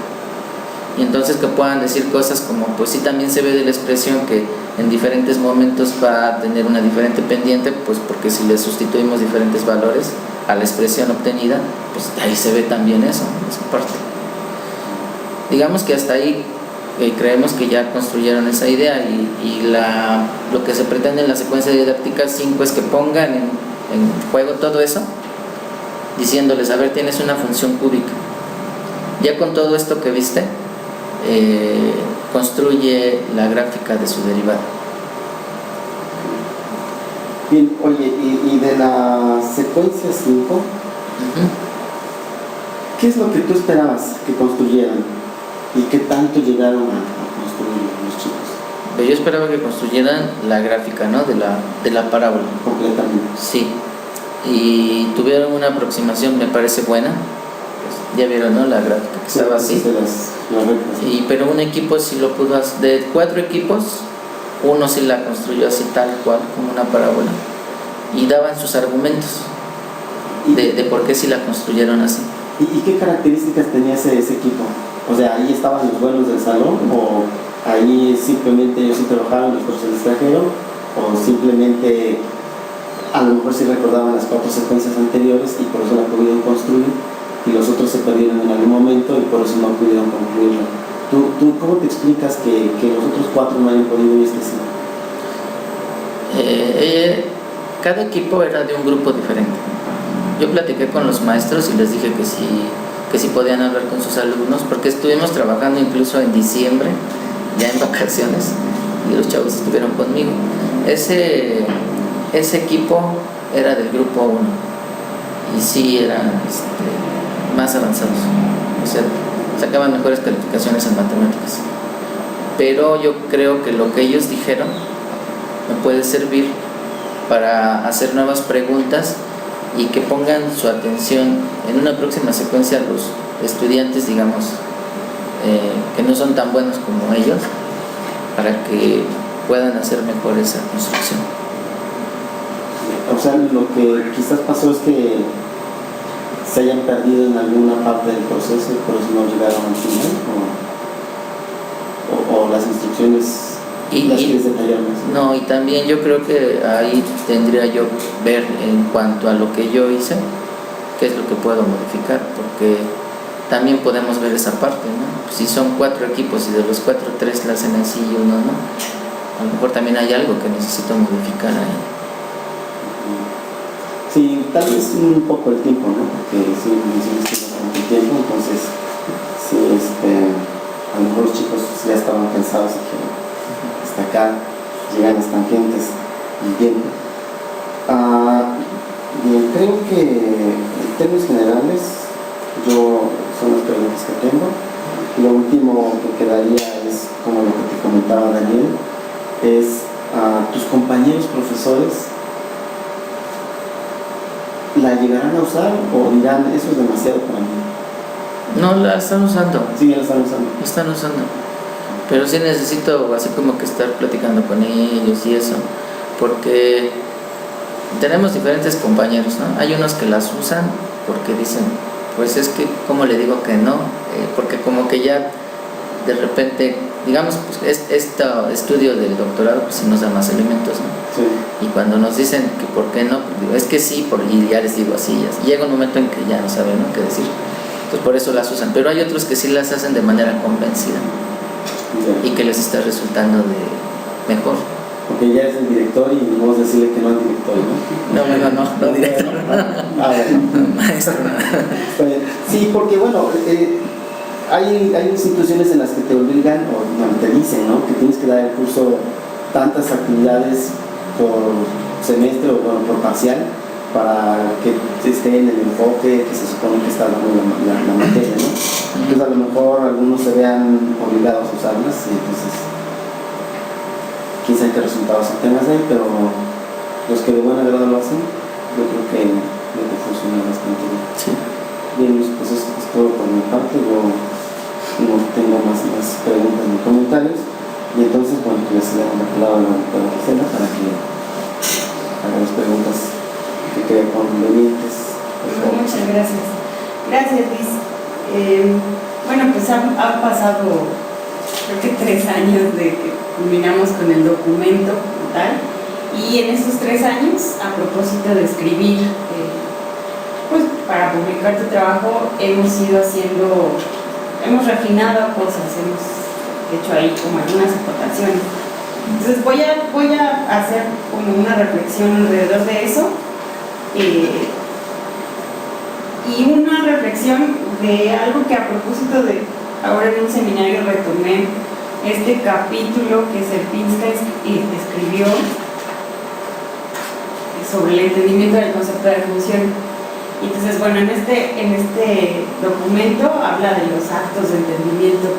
y entonces que puedan decir cosas como, pues sí, también se ve de la expresión que en diferentes momentos va a tener una diferente pendiente, pues porque si le sustituimos diferentes valores a la expresión obtenida, pues ahí se ve también eso, esa parte. Digamos que hasta ahí creemos que ya construyeron esa idea, y lo que se pretende en la secuencia didáctica 5 es que pongan en juego todo eso, diciéndoles, a ver, tienes una función cúbica. Ya con todo esto que viste, construye la gráfica de su derivada. Bien, oye, y de la secuencia 5, ¿qué es lo que tú esperabas que construyeran y qué tanto llegaron a construir los chicos? Yo esperaba que construyeran la gráfica, ¿no? de la parábola. Completamente. Sí, y tuvieron una aproximación, me parece buena. Ya vieron, ¿no? La gráfica que estaba así. Pero un equipo sí lo pudo hacer. De 4 equipos, uno sí la construyó así tal cual, como una parábola, y daban sus argumentos de por qué sí la construyeron así. ¿Y qué características tenía ese equipo? O sea, ¿ahí estaban los buenos del salón? ¿O ahí simplemente ellos sí trabajaban los cursos del extranjero? ¿O simplemente a lo mejor sí recordaban las 4 secuencias anteriores y por eso la pudieron construir, y los otros se perdieron en algún momento y por eso no pudieron concluirlo? ¿Tú cómo te explicas que los otros 4 no hayan podido y este sí? Cada equipo era de un grupo diferente. Yo platiqué con los maestros y les dije que sí podían hablar con sus alumnos, porque estuvimos trabajando incluso en diciembre, ya en vacaciones, y los chavos estuvieron conmigo. Ese equipo era del grupo 1 y sí eran más avanzados, o sea, sacaban mejores calificaciones en matemáticas. pero yo creo que lo que ellos dijeron me puede servir para hacer nuevas preguntas y que pongan su atención en una próxima secuencia a los estudiantes, digamos, que no son tan buenos como ellos, para que puedan hacer mejor esa construcción. O sea, lo que quizás pasó es que se hayan perdido en alguna parte del proceso y por eso no llegaron al final, o las instrucciones las quieres detallar más. No, y también yo creo que ahí tendría yo ver en cuanto a lo que yo hice, qué es lo que puedo modificar, porque también podemos ver esa parte, ¿no? Si son 4 equipos y de los 4, 3 la hacen así y uno no, a lo mejor también hay algo que necesito modificar ahí. Sí, tal vez un poco el tiempo, ¿no? Porque sí, mencionas que es bastante tiempo, entonces sí, a lo mejor los chicos ya estaban cansados y que hasta acá llegan las tangentes y tiempo. Bien, creo que en términos generales son las preguntas que tengo. Lo último que quedaría es, como lo que te comentaba Daniel, es tus compañeros profesores ¿la llegarán a usar o dirán eso es demasiado para mí? No, la están usando. Sí, la están usando. La están usando. Pero sí necesito así como que estar platicando con ellos y eso, porque tenemos diferentes compañeros, ¿no? Hay unos que las usan porque dicen, pues es que, ¿cómo le digo que no? Porque como que ya de repente, digamos, pues este estudio del doctorado, pues sí nos da más elementos, ¿no? Sí. Y cuando nos dicen que por qué no, pues digo, es que sí, y ya les digo así, ya llega un momento en que ya no saben, ¿no?, qué decir. Entonces por eso las usan, pero hay otros que sí las hacen de manera convencida, y que les está resultando de mejor. Porque ya es el director y vamos a decirle que no al director, ¿no? No director. Maestro. Sí, porque bueno, hay instituciones en las que te obligan o te dicen, ¿no?, que tienes que dar el curso tantas actividades por semestre o por parcial para que esté en el enfoque que se supone que está dando la materia, ¿no? Entonces a lo mejor algunos se vean obligados a usarlas y entonces quién sabe qué resultados obtengas ahí, pero los que de buena grado lo hacen, yo creo que funciona bastante bien. Sí. Bien, pues eso es todo por mi parte. Yo no tengo más preguntas ni comentarios, y entonces bueno, pues le damos la palabra a la doctora Gisela para que haga las preguntas que creen convenientes. Muchas gracias. Gracias, Liz. Bueno, pues han pasado creo que 3 años de que culminamos con el documento como tal, y en estos 3 años, a propósito de escribir, pues para publicar tu trabajo, hemos refinado cosas, hemos hecho ahí como algunas aportaciones. Entonces voy a hacer como una reflexión alrededor de eso, y una reflexión de algo que a propósito de ahora en un seminario retomé este capítulo que Sierpinski escribió sobre el entendimiento del concepto de función. Entonces, bueno, en este documento habla de los actos de entendimiento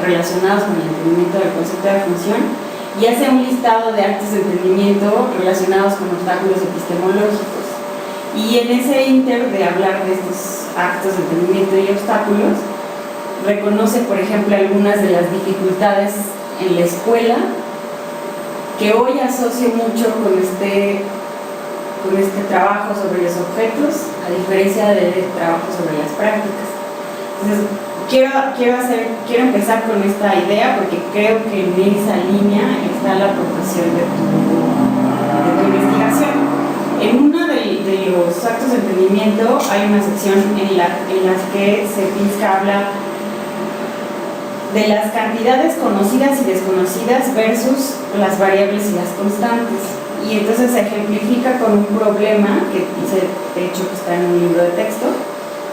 relacionados con el entendimiento del concepto de función, y hace un listado de actos de entendimiento relacionados con obstáculos epistemológicos. Y en ese inter de hablar de estos actos de entendimiento y obstáculos, reconoce, por ejemplo, algunas de las dificultades en la escuela que hoy asocio mucho con este trabajo sobre los objetos, a diferencia del trabajo sobre las prácticas. Entonces, quiero empezar con esta idea porque creo que en esa línea está la aportación de tu investigación. En uno de los actos de entendimiento hay una sección en la que Sierpinski habla de las cantidades conocidas y desconocidas versus las variables y las constantes. Y entonces se ejemplifica con un problema que dice, de hecho, que está en un libro de texto.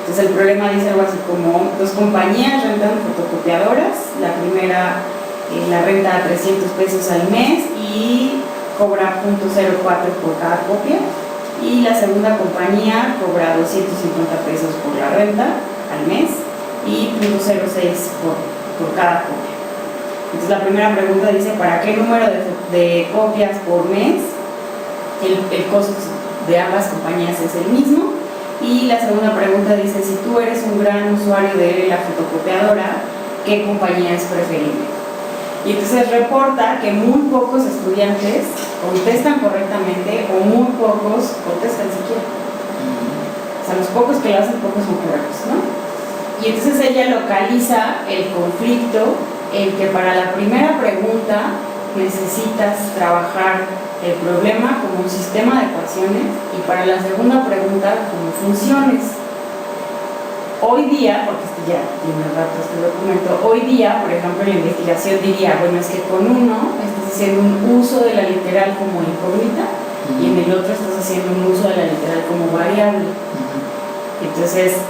Entonces el problema dice algo así como: 2 compañías rentan fotocopiadoras, la primera la renta a 300 pesos al mes y cobra 0.04 por cada copia, y la segunda compañía cobra 250 pesos por la renta al mes y 0.06 por cada copia. Entonces la primera pregunta dice, ¿para qué número de copias por mes? El costo de ambas compañías es el mismo. Y la segunda pregunta dice, si tú eres un gran usuario de la fotocopiadora, ¿qué compañía es preferible? Y entonces reporta que muy pocos estudiantes contestan correctamente o muy pocos contestan siquiera. O sea, los pocos que lo hacen, pocos son correctos, ¿no? Y entonces ella localiza el conflicto en que para la primera pregunta necesitas trabajar el problema como un sistema de ecuaciones y para la segunda pregunta como funciones. Hoy día, porque ya tiene rato este documento, hoy día, por ejemplo, la investigación diría, bueno, es que con uno estás haciendo un uso de la literal como incógnita y en el otro estás haciendo un uso de la literal como variable. Entonces,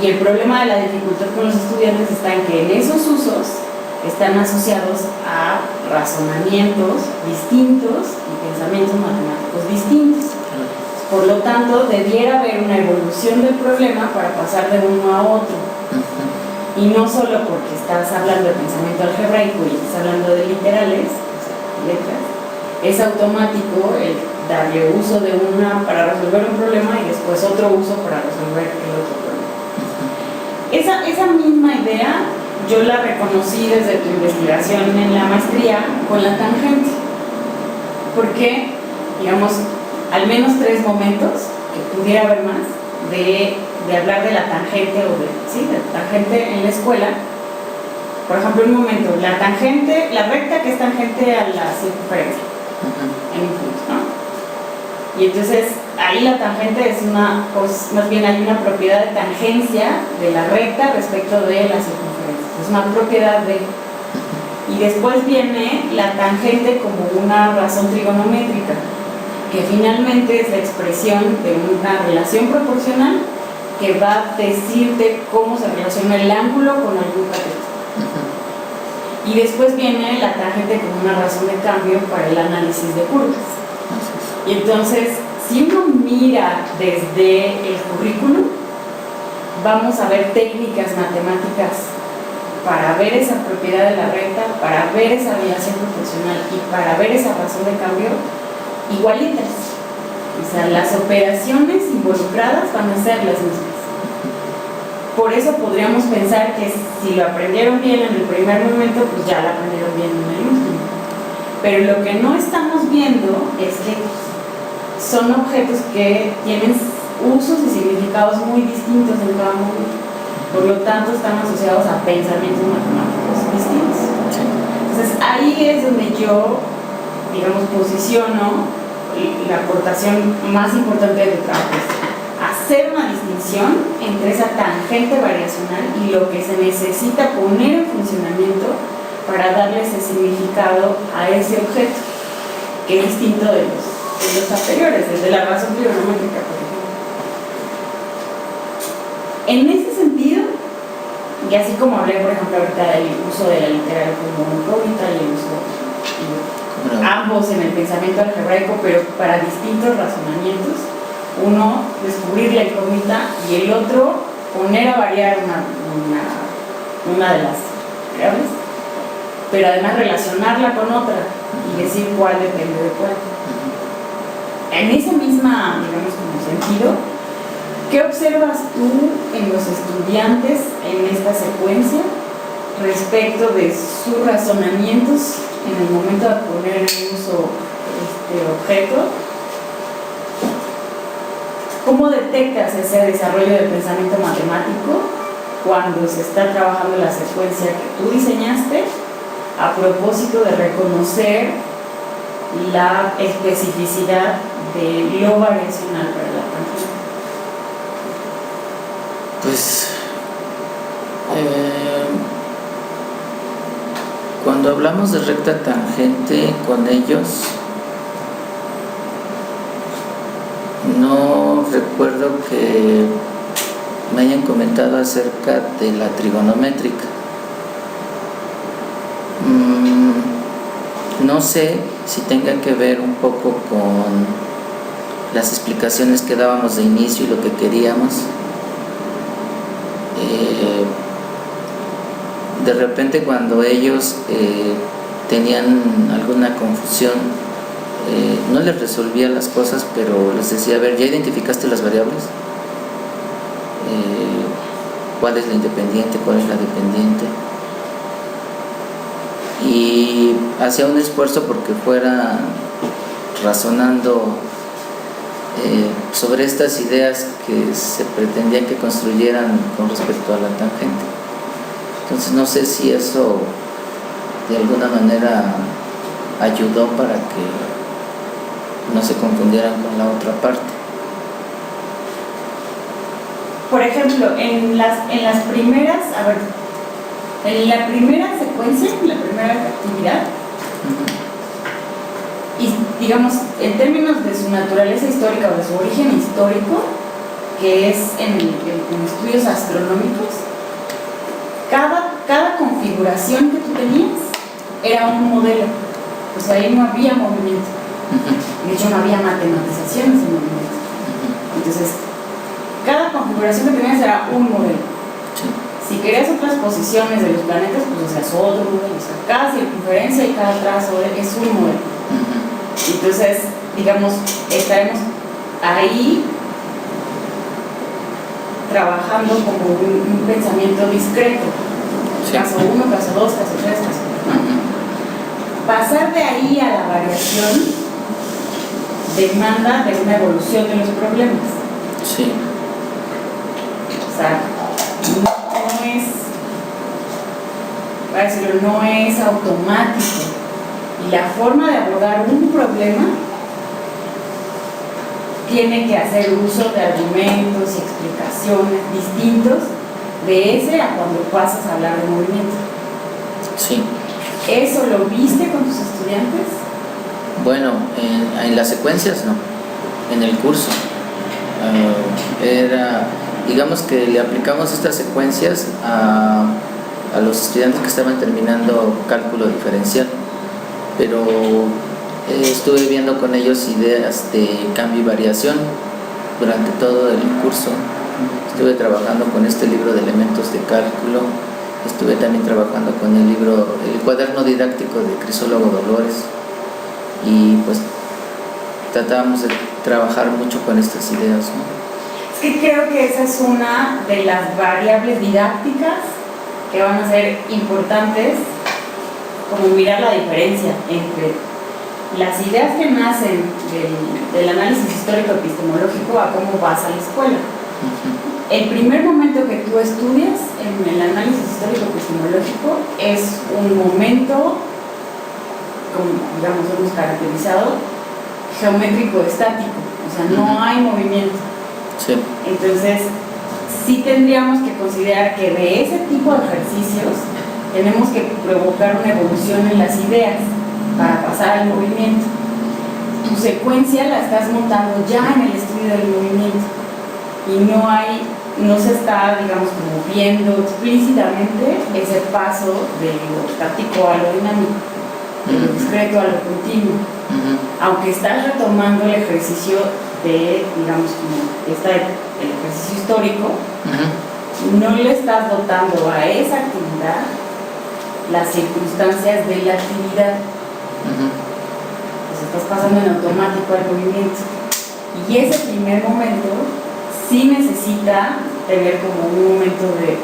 y el problema de la dificultad con los estudiantes está en que en esos usos están asociados a razonamientos distintos y pensamientos matemáticos distintos. Por lo tanto, debiera haber una evolución del problema para pasar de uno a otro. Y no solo porque estás hablando de pensamiento algebraico y estás hablando de literales, letras, es automático el darle uso de una para resolver un problema y después otro uso para resolver el otro problema. Esa misma idea yo la reconocí desde tu investigación en la maestría con la tangente. Porque, digamos, al menos 3 momentos, que pudiera haber más, de hablar de la tangente o de la tangente en la escuela. Por ejemplo, un momento, la tangente, la recta que es tangente a la circunferencia, en un punto, ¿no? Y entonces, ahí la tangente es más bien hay una propiedad de tangencia de la recta respecto de la circunferencia. Es una propiedad de... Y después viene la tangente como una razón trigonométrica, que finalmente es la expresión de una relación proporcional que va a decirte cómo se relaciona el ángulo con algún cateto. Y después viene la tangente como una razón de cambio para el análisis de curvas. Y entonces, si uno mira desde el currículum, vamos a ver técnicas matemáticas para ver esa propiedad de la recta, para ver esa relación proporcional y para ver esa razón de cambio igualitas. O sea, las operaciones involucradas van a ser las mismas. Por eso podríamos pensar que si lo aprendieron bien en el primer momento, pues ya lo aprendieron bien en el último. Pero lo que no estamos viendo es que son objetos que tienen usos y significados muy distintos en cada momento. Por lo tanto, están asociados a pensamientos matemáticos distintos. Entonces, ahí es donde yo, digamos, posiciono la aportación más importante de tu trabajo, es hacer una distinción entre esa tangente variacional y lo que se necesita poner en funcionamiento para darle ese significado a ese objeto, que es distinto de los anteriores, desde la razón trigonométrica, por ejemplo. En ese sentido, y así como hablé, por ejemplo, ahorita del uso de la literal como incógnita y el uso ambos en el pensamiento algebraico, pero para distintos razonamientos, uno descubrir la incógnita y el otro poner a variar una de las variables, pero además relacionarla con otra y decir cuál depende de cuál. En esa misma, digamos, como sentido, ¿qué observas tú en los estudiantes en esta secuencia respecto de sus razonamientos en el momento de poner en uso este objeto? ¿Cómo detectas ese desarrollo de pensamiento matemático cuando se está trabajando la secuencia que tú diseñaste a propósito de reconocer la especificidad de lo variacional para la tangente? Pues cuando hablamos de recta tangente con ellos, no recuerdo que me hayan comentado acerca de la trigonométrica. No sé si tenga que ver un poco con las explicaciones que dábamos de inicio y lo que queríamos. de repente cuando ellos tenían alguna confusión, no les resolvía las cosas, pero les decía, a ver, ¿ya identificaste las variables? ¿Cuál es la independiente? ¿Cuál es la dependiente? Y hacía un esfuerzo porque fuera razonando sobre estas ideas que se pretendía que construyeran con respecto a la tangente. Entonces no sé si eso de alguna manera ayudó para que no se confundieran con la otra parte. Por ejemplo, en las primeras, a ver, en la primera secuencia, en la primera actividad, y digamos, en términos de su naturaleza histórica o de su origen histórico, que es en estudios astronómicos, cada configuración que tú tenías era un modelo, o sea, ahí no había movimiento, de hecho no había matematizaciones en movimiento. Entonces, cada configuración que tenías era un modelo. Si querías otras posiciones de los planetas, pues hacías otro modelo. O sea, cada circunferencia y cada trazo es un modelo. Entonces, digamos, estaremos ahí trabajando como un pensamiento discreto. Caso 1, caso 2, caso 3, caso 4. Pasar de ahí a la variación demanda de una evolución de los problemas. Sí. O sea, no es automático. Y la forma de abordar un problema tiene que hacer uso de argumentos y explicaciones distintos de ese a cuando pasas a hablar de movimiento. Sí. ¿Eso lo viste con tus estudiantes? Bueno, en las secuencias no, en el curso. Digamos que le aplicamos estas secuencias a los estudiantes que estaban terminando cálculo diferencial, pero estuve viendo con ellos ideas de cambio y variación durante todo el curso. Estuve trabajando con este libro de elementos de cálculo, estuve también trabajando con el cuaderno didáctico de Crisólogo Dolores, y pues tratábamos de trabajar mucho con estas ideas, ¿no? Es que creo que esa es una de las variables didácticas que van a ser importantes, como mirar la diferencia entre las ideas que nacen del análisis histórico epistemológico a cómo vas a la escuela. El primer momento que tú estudias en el análisis histórico epistemológico es un momento, como digamos hemos caracterizado, geométrico estático, o sea, no hay movimiento. Sí. Entonces, sí tendríamos que considerar que de ese tipo de ejercicios tenemos que provocar una evolución en las ideas para pasar al movimiento. Tu secuencia la estás montando ya en el estudio del movimiento y no se está, digamos, como viendo explícitamente ese paso de lo estático a lo dinámico, de lo discreto a lo continuo. Aunque estás retomando el ejercicio de, digamos, como el ejercicio histórico, no le estás dotando a esa actividad las circunstancias de la actividad. Pues estás pasando en automático al movimiento. Y ese primer momento sí necesita tener como un momento de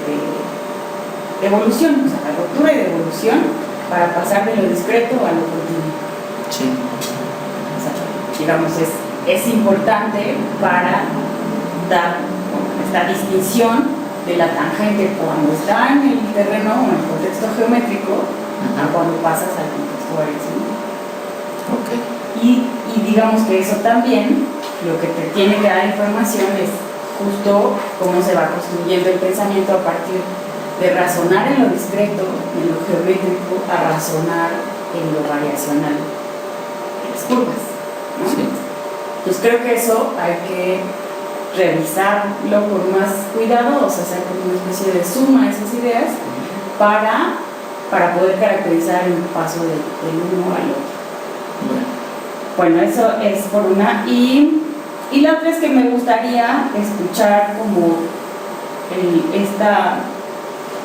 evolución, o sea, la ruptura y de evolución para pasar de lo discreto a lo continuo. Sí. O sea, digamos, es importante para dar esta distinción de la tangente cuando está en el terreno o en el contexto geométrico a cuando pasas al contexto variacional. Okay. Y digamos que eso también lo que te tiene que dar información es justo cómo se va construyendo el pensamiento a partir de razonar en lo discreto, en lo geométrico, a razonar en lo variacional, en las curvas, ¿no? Sí. Entonces creo que eso hay que revisarlo con más cuidado, o sea, hacer como una especie de suma de esas ideas para poder caracterizar el paso del uno al otro. Bueno, eso es por una. Y la otra es que me gustaría escuchar como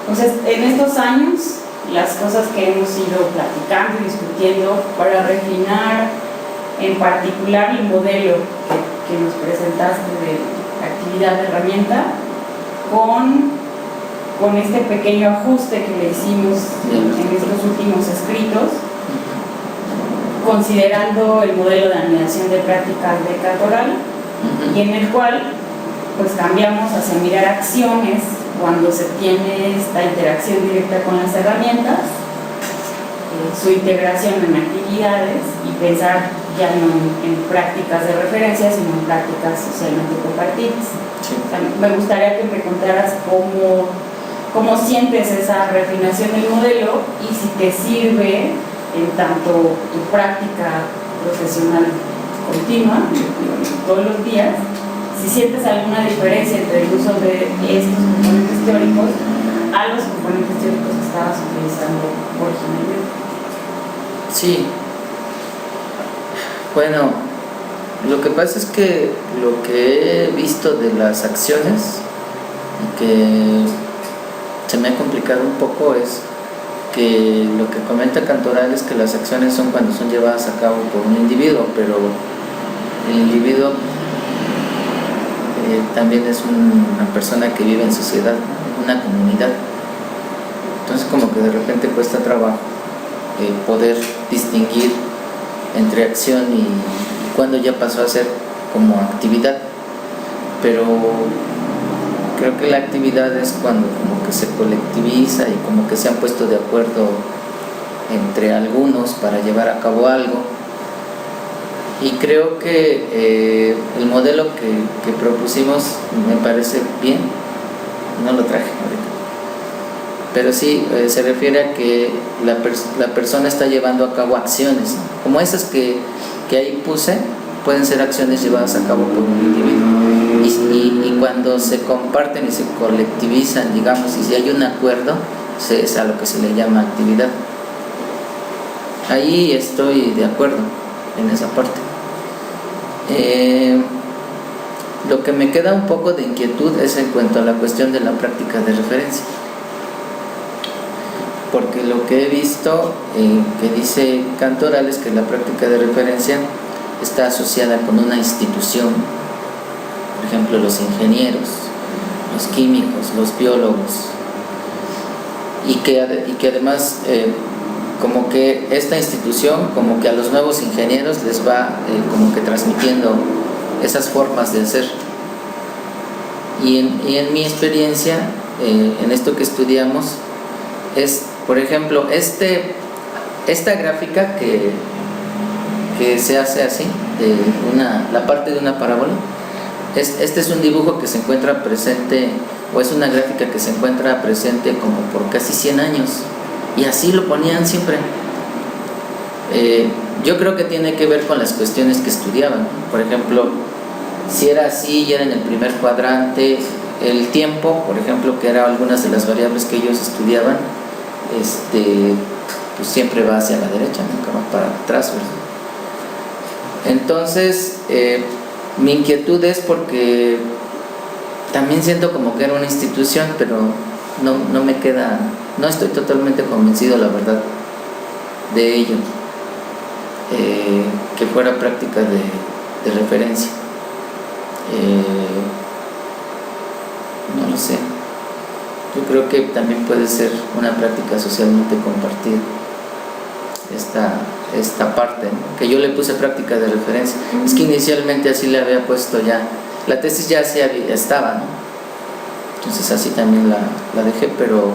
Entonces, en estos años, las cosas que hemos ido platicando y discutiendo para refinar en particular el modelo que nos presentaste de actividad de herramienta con este pequeño ajuste que le hicimos en estos últimos escritos, considerando el modelo de anidación de prácticas de Cantoral, y en el cual pues cambiamos hacia mirar acciones cuando se tiene esta interacción directa con las herramientas, su integración en actividades y pensar ya no en prácticas de referencia, sino en prácticas socialmente compartidas. Sí. O sea, me gustaría que me contaras cómo sientes esa refinación del modelo y si te sirve en tanto tu práctica profesional continua, todos los días, si sientes alguna diferencia entre el uso de estos componentes teóricos a los componentes teóricos que estabas utilizando originalmente. Sí. Bueno, lo que pasa es que lo que he visto de las acciones y que se me ha complicado un poco es que lo que comenta Cantoral es que las acciones son cuando son llevadas a cabo por un individuo, pero el individuo también es una persona que vive en sociedad, en una comunidad. Entonces como que de repente cuesta trabajo poder distinguir entre acción y cuando ya pasó a ser como actividad, pero creo que la actividad es cuando como que se colectiviza y como que se han puesto de acuerdo entre algunos para llevar a cabo algo, y creo que el modelo que propusimos me parece bien. No lo traje ahorita, pero sí se refiere a que la persona está llevando a cabo acciones, ¿no? Como esas que ahí puse, pueden ser acciones llevadas a cabo por un individuo, y cuando se comparten y se colectivizan, digamos, y si hay un acuerdo, es a lo que se le llama actividad. Ahí estoy de acuerdo en esa parte. Lo que me queda un poco de inquietud es en cuanto a la cuestión de la práctica de referencia, porque lo que he visto que dice Cantoral es que la práctica de referencia está asociada con una institución, por ejemplo los ingenieros, los químicos, los biólogos, y que además como que esta institución como que a los nuevos ingenieros les va como que transmitiendo esas formas de hacer. Y en mi experiencia, en esto que estudiamos, es, por ejemplo, esta gráfica que se hace así, de la parte de una parábola, este es un dibujo que se encuentra presente, o es una gráfica que se encuentra presente como por casi 100 años, y así lo ponían siempre. Yo creo que tiene que ver con las cuestiones que estudiaban. Por ejemplo, si era así y era en el primer cuadrante, el tiempo, por ejemplo, que eran algunas de las variables que ellos estudiaban, pues siempre va hacia la derecha, nunca va para atrás, ¿verdad? Entonces mi inquietud es porque también siento como que era una institución, pero no me queda, no estoy totalmente convencido, la verdad, de ello, que fuera práctica de referencia. No lo sé. Yo creo que también puede ser una práctica socialmente compartida esta parte, ¿no? Que yo le puse práctica de referencia. Es que inicialmente así le había puesto ya, la tesis ya estaba, ¿no? Entonces así también la dejé, pero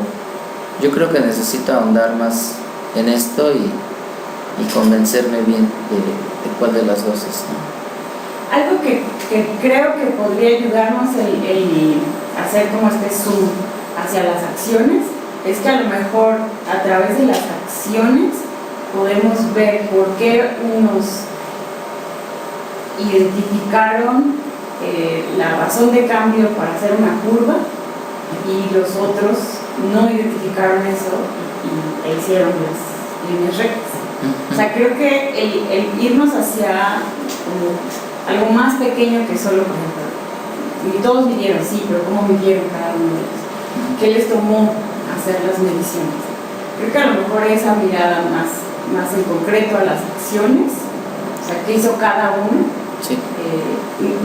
yo creo que necesito ahondar más en esto y convencerme bien de cuál de las dos es, ¿no? Algo que creo que podría ayudarnos el hacer como este zoom hacia las acciones es que a lo mejor a través de las acciones podemos ver por qué unos identificaron la razón de cambio para hacer una curva y los otros no identificaron eso e hicieron las líneas rectas. O sea, creo que el irnos hacia algo más pequeño que solo, por ejemplo, y todos midieron, sí, pero ¿cómo midieron cada uno de ellos? ¿Qué les tomó hacer las mediciones. Creo que a lo mejor esa mirada más en concreto a las acciones, o sea, qué hizo cada uno, Sí.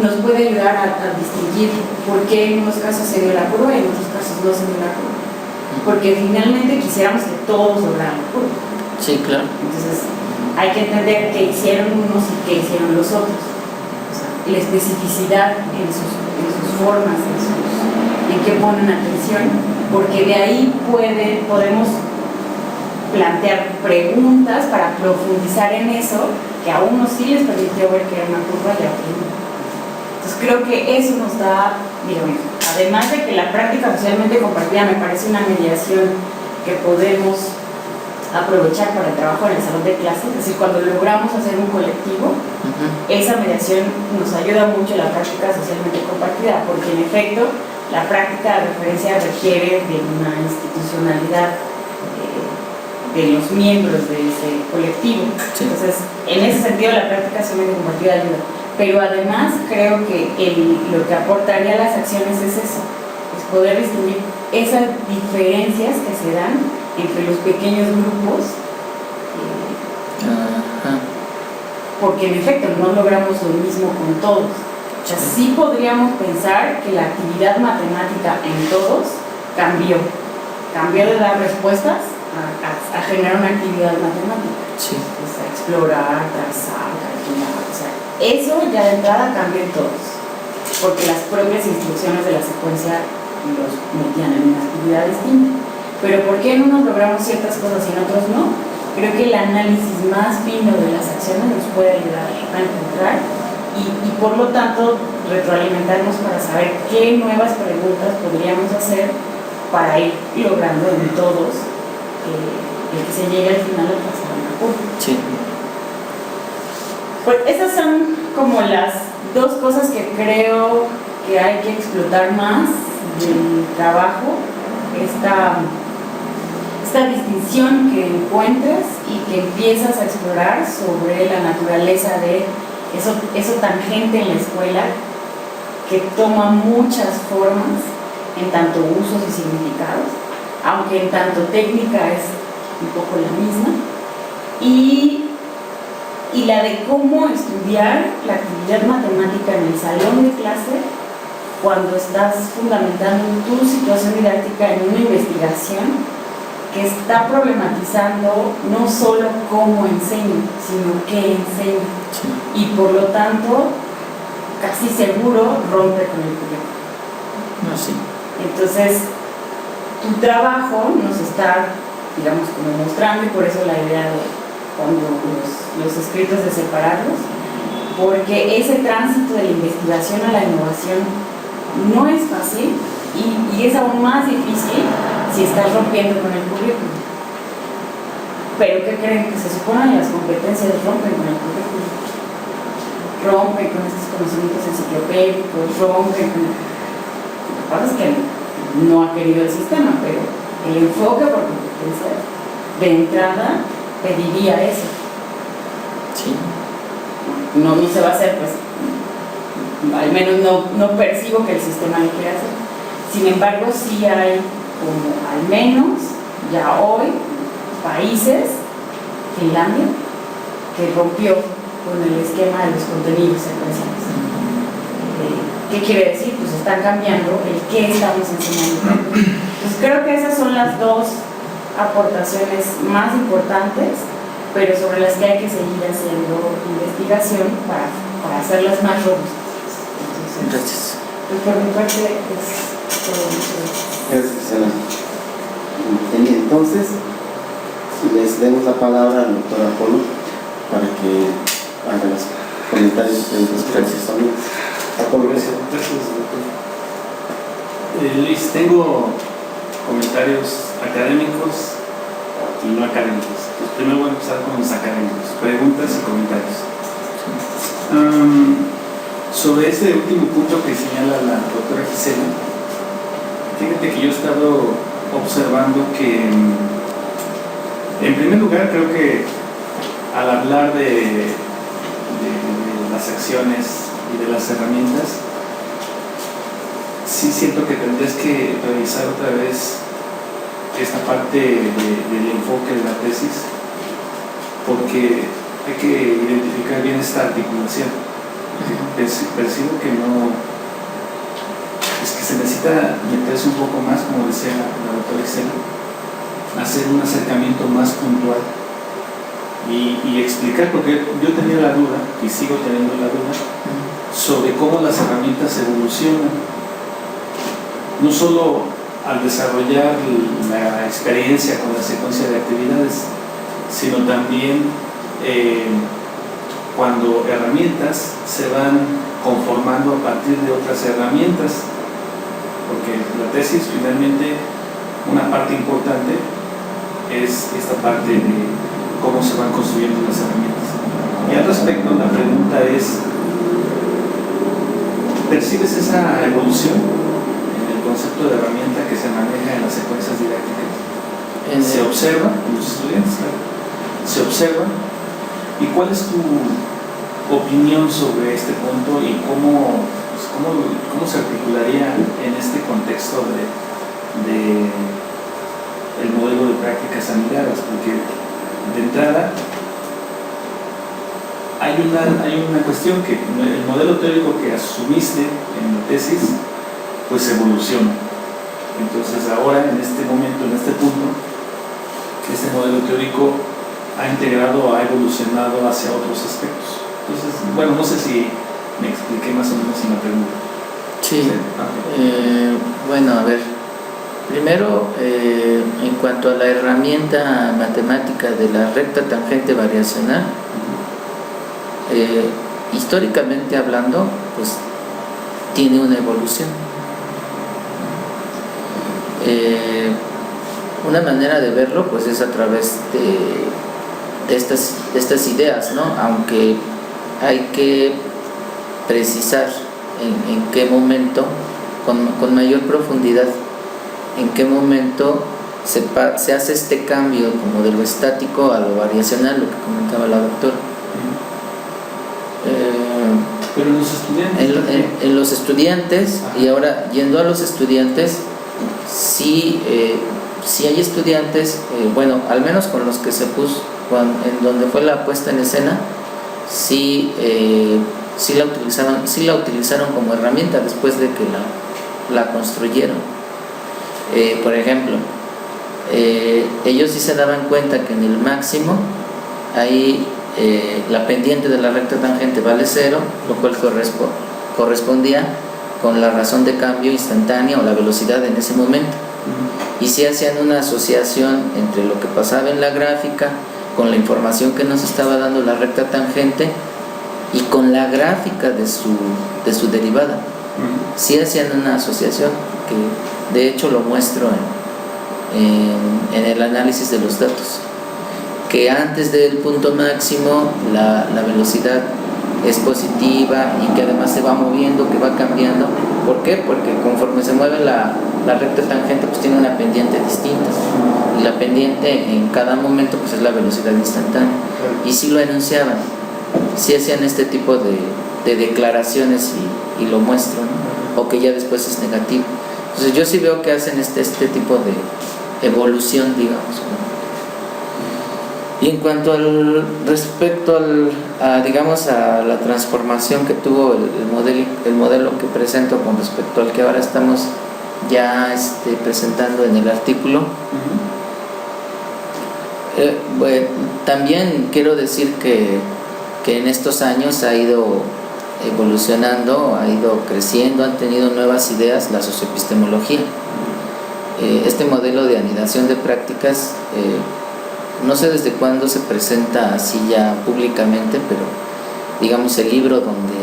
nos puede ayudar a distinguir por qué en unos casos se dio la curva y en otros casos no se dio la curva. Porque finalmente quisiéramos que todos lograran la curva. Sí, claro. Entonces, hay que entender qué hicieron unos y qué hicieron los otros. O sea, la especificidad en sus formas, en qué ponen atención, porque de ahí podemos plantear preguntas para profundizar en eso, que a unos sí les permitió ver que era una curva y a otros no. Entonces creo que eso nos da, digamos, además de que la práctica socialmente compartida me parece una mediación que podemos aprovechar para el trabajo en el salón de clases, es decir, cuando logramos hacer un colectivo, esa mediación nos ayuda mucho en la práctica socialmente compartida, porque en efecto la práctica de referencia requiere de una institucionalidad de los miembros de ese colectivo. Sí. Entonces, en ese sentido la práctica socialmente compartida ayuda. Pero además creo que lo que aportaría a las acciones es eso, es poder distinguir esas diferencias que se dan entre los pequeños grupos, porque en efecto no logramos lo mismo con todos. O sea, sí podríamos pensar que la actividad matemática en todos cambió de dar respuestas a generar una actividad matemática. Sí. O sea, explorar, trazar, calcular, o sea, eso ya de entrada cambia en todos, porque las propias instrucciones de la secuencia los metían en una actividad distinta. Pero ¿por qué en unos logramos ciertas cosas y en otros no? Creo que el análisis más fino de las acciones nos puede ayudar a encontrar y por lo tanto retroalimentarnos para saber qué nuevas preguntas podríamos hacer para ir logrando en todos el que se llegue al final al pasar una curva. Sí. Pues esas son como las dos cosas que creo que hay que explotar más del trabajo, esta distinción que encuentras y que empiezas a explorar sobre la naturaleza de eso tangente en la escuela que toma muchas formas en tanto usos y significados, aunque en tanto técnica es un poco la misma, y la de cómo estudiar la actividad matemática en el salón de clase cuando estás fundamentando tu situación didáctica en una investigación que está problematizando no solo cómo enseño, sino qué enseño. Sí. Y por lo tanto, casi seguro rompe con el currículum. No, sí. Entonces, tu trabajo nos está, digamos, como mostrando, y por eso la idea de cuando los escritos de separarlos, porque ese tránsito de la investigación a la innovación no es fácil y es aún más difícil si estás rompiendo con el currículum. Pero ¿qué creen? Que se supone las competencias rompen con el currículum, rompen con estos conocimientos enciclopédicos, rompen con... Lo que pasa es que no ha querido el sistema, pero el enfoque por competencias de entrada pediría eso. Sí. No se va a hacer, pues, al menos no percibo que el sistema lo quiera hacer. Sin embargo, sí hay como al menos ya hoy países, Finlandia, que rompió con el esquema de los contenidos secuenciales. ¿Qué quiere decir? Pues están cambiando el qué estamos enseñando. Pues creo que esas son las dos aportaciones más importantes, pero sobre las que hay que seguir haciendo investigación para hacerlas más robustas. Entonces, Gracias. pues por mi parte es todo. Gracias, Ana. Entonces, les demos la palabra al doctor Apolo para que haga los comentarios y preguntas. Gracias, amigos. Apolo, gracias. Doctor. Luis, tengo comentarios académicos y no académicos. Entonces, primero voy a empezar con los académicos, preguntas y comentarios. Sobre ese último punto que señala la doctora Gisela, fíjate que yo he estado observando que, en primer lugar, creo que al hablar de las acciones y de las herramientas, sí siento que tendrías que revisar otra vez esta parte del enfoque de la tesis, porque hay que identificar bien esta articulación. Percibo que no, es que se necesita meterse un poco más, como decía la doctora Gisela, hacer un acercamiento más puntual y explicar, porque yo tenía la duda y sigo teniendo la duda sobre cómo las herramientas evolucionan, no solo al desarrollar la experiencia con la secuencia de actividades, sino también cuando herramientas se van conformando a partir de otras herramientas, porque la tesis finalmente una parte importante es esta parte de cómo se van construyendo las herramientas. Y al respecto, la pregunta es, ¿percibes esa evolución en el concepto de herramienta que se maneja en las secuencias didácticas? ¿Se observa en los estudiantes? ¿Se observa? ¿Y cuál es tu opinión sobre este punto y cómo se articularía en este contexto de el modelo de prácticas anidadas? Porque de entrada hay una cuestión que el modelo teórico que asumiste en la tesis pues evoluciona. Entonces ahora en este momento, en este punto, este modelo teórico ha integrado, ha evolucionado hacia otros aspectos. Entonces, bueno, no sé si me expliqué más o menos en la pregunta. Sí. Bueno, a ver. Primero, en cuanto a la herramienta matemática de la recta tangente variacional, históricamente hablando, pues tiene una evolución. Una manera de verlo, pues es a través de estas ideas, ¿no? Aunque hay que precisar en qué momento, con mayor profundidad, en qué momento se hace este cambio como de lo estático a lo variacional, lo que comentaba la doctora. Pero en los estudiantes. En los estudiantes, y ahora yendo a los estudiantes, sí hay estudiantes, bueno, al menos con los que se puso, en donde fue la puesta en escena, sí la utilizaron como herramienta después de que la construyeron. Por ejemplo, ellos sí se daban cuenta que en el máximo ahí la pendiente de la recta tangente vale 0, lo cual correspondía con la razón de cambio instantánea o la velocidad en ese momento. Y sí hacían una asociación entre lo que pasaba en la gráfica con la información que nos estaba dando la recta tangente y con la gráfica de su derivada. Sí hacían una asociación que de hecho lo muestro en el análisis de los datos, que antes del punto máximo la velocidad es positiva y que además se va moviendo, que va cambiando. ¿Por qué? Porque conforme se mueve la recta tangente, pues tiene una pendiente distinta, y la pendiente en cada momento pues es la velocidad instantánea. Y sí lo enunciaban, sí hacían este tipo de declaraciones y lo muestro, ¿no? O que ya después es negativo. Entonces yo sí veo que hacen este tipo de evolución, digamos, ¿no? Y en cuanto respecto a la transformación que tuvo el modelo que presento con respecto al que ahora estamos ya presentando en el artículo, bueno, también quiero decir que en estos años ha ido evolucionando, ha ido creciendo, han tenido nuevas ideas la socioepistemología. Este modelo de anidación de prácticas, no sé desde cuándo se presenta así ya públicamente, pero digamos el libro donde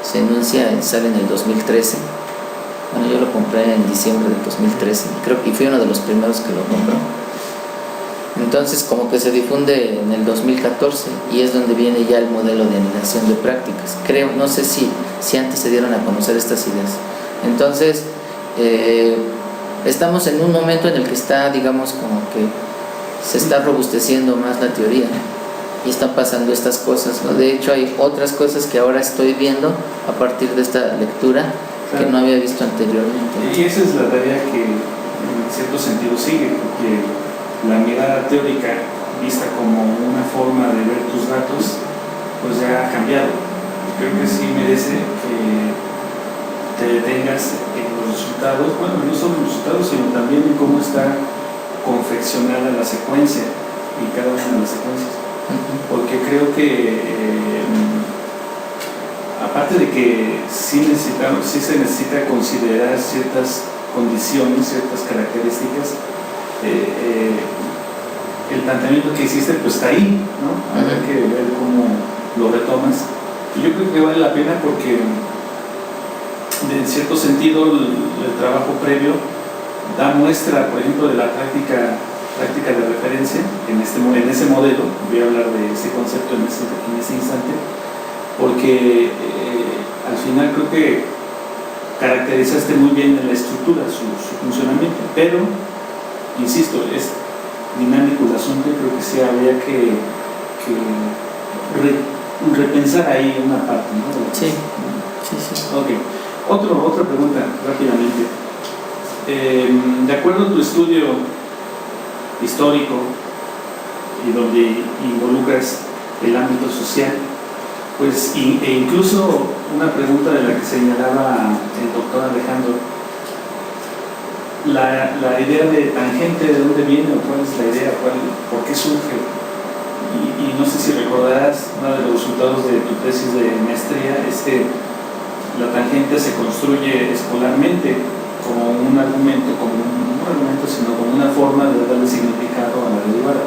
se enuncia sale en el 2013. Bueno, yo lo compré en diciembre del 2013, creo que fui uno de los primeros que lo compró. Entonces como que se difunde en el 2014 y es donde viene ya el modelo de anidación de prácticas. Creo, no sé si antes se dieron a conocer estas ideas. Entonces estamos en un momento en el que está, digamos, como que se está robusteciendo más la teoría y están pasando estas cosas, ¿no? De hecho hay otras cosas que ahora estoy viendo a partir de esta lectura que no había visto anteriormente. Y esa es la tarea que en cierto sentido sigue, porque la mirada teórica vista como una forma de ver tus datos pues ya ha cambiado. Creo que sí merece que te detengas en los resultados, bueno, no solo en los resultados, sino también en cómo está confeccionada la secuencia y cada una de las secuencias, porque creo que aparte de que sí se necesita considerar ciertas condiciones, ciertas características, el planteamiento que hiciste pues está ahí, ¿no? Habrá que ver cómo lo retomas. Y yo creo que vale la pena porque en cierto sentido el trabajo previo da muestra, por ejemplo, de la práctica de referencia en ese modelo. Voy a hablar de ese concepto en ese instante, porque al final creo que caracterizaste muy bien la estructura, su funcionamiento, pero insisto, es dinámico el asunto y creo que sí habría que repensar ahí una parte, ¿no? Sí. Ok. Otra pregunta rápidamente. De acuerdo a tu estudio histórico y donde involucras el ámbito social, pues e incluso una pregunta de la que señalaba el doctor Alejandro, la idea de tangente, ¿de dónde viene o cuál es la idea? ¿Por qué surge? Y no sé si recordarás, uno de los resultados de tu tesis de maestría es que la tangente se construye escolarmente como un argumento, sino como una forma de darle significado a la derivada.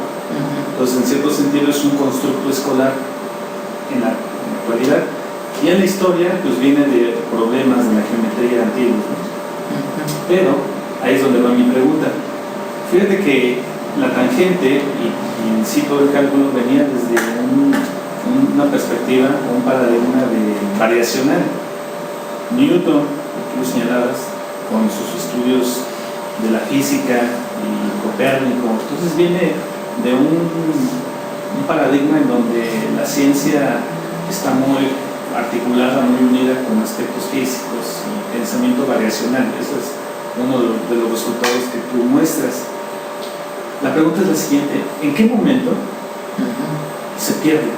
Entonces, en cierto sentido, es un constructo escolar en la actualidad, y en la historia pues viene de problemas de la geometría antigua, ¿no? Pero ahí es donde va mi pregunta. Fíjate que la tangente y en sí todo el cálculo venía desde una perspectiva o un paradigma de variacional. Newton, que tú señalabas, con sus estudios de la física, y Copérnico, entonces viene de un paradigma en donde la ciencia está muy articulada, muy unida con aspectos físicos y pensamiento variacional. Eso es uno de los resultados que tú muestras. La pregunta es la siguiente: ¿en qué momento se pierde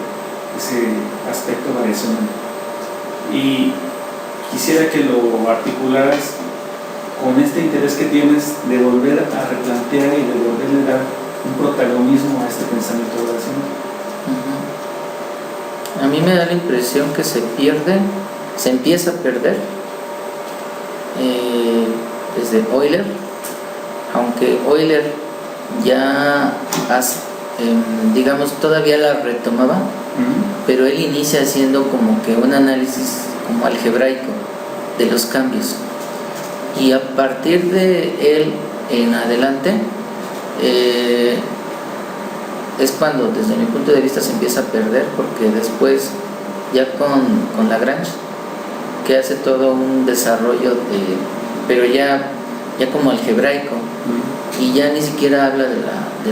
ese aspecto variacional? Y quisiera que lo articularas con este interés que tienes de volver a replantear y de volverle a dar un protagonismo a este pensamiento variacional. A mí me da la impresión que se empieza a perder desde Euler, aunque Euler ya digamos todavía la retomaba, pero él inicia haciendo como que un análisis como algebraico de los cambios, y a partir de él en adelante es cuando desde mi punto de vista se empieza a perder, porque después ya con Lagrange, que hace todo un desarrollo pero ya como algebraico, y ya ni siquiera habla de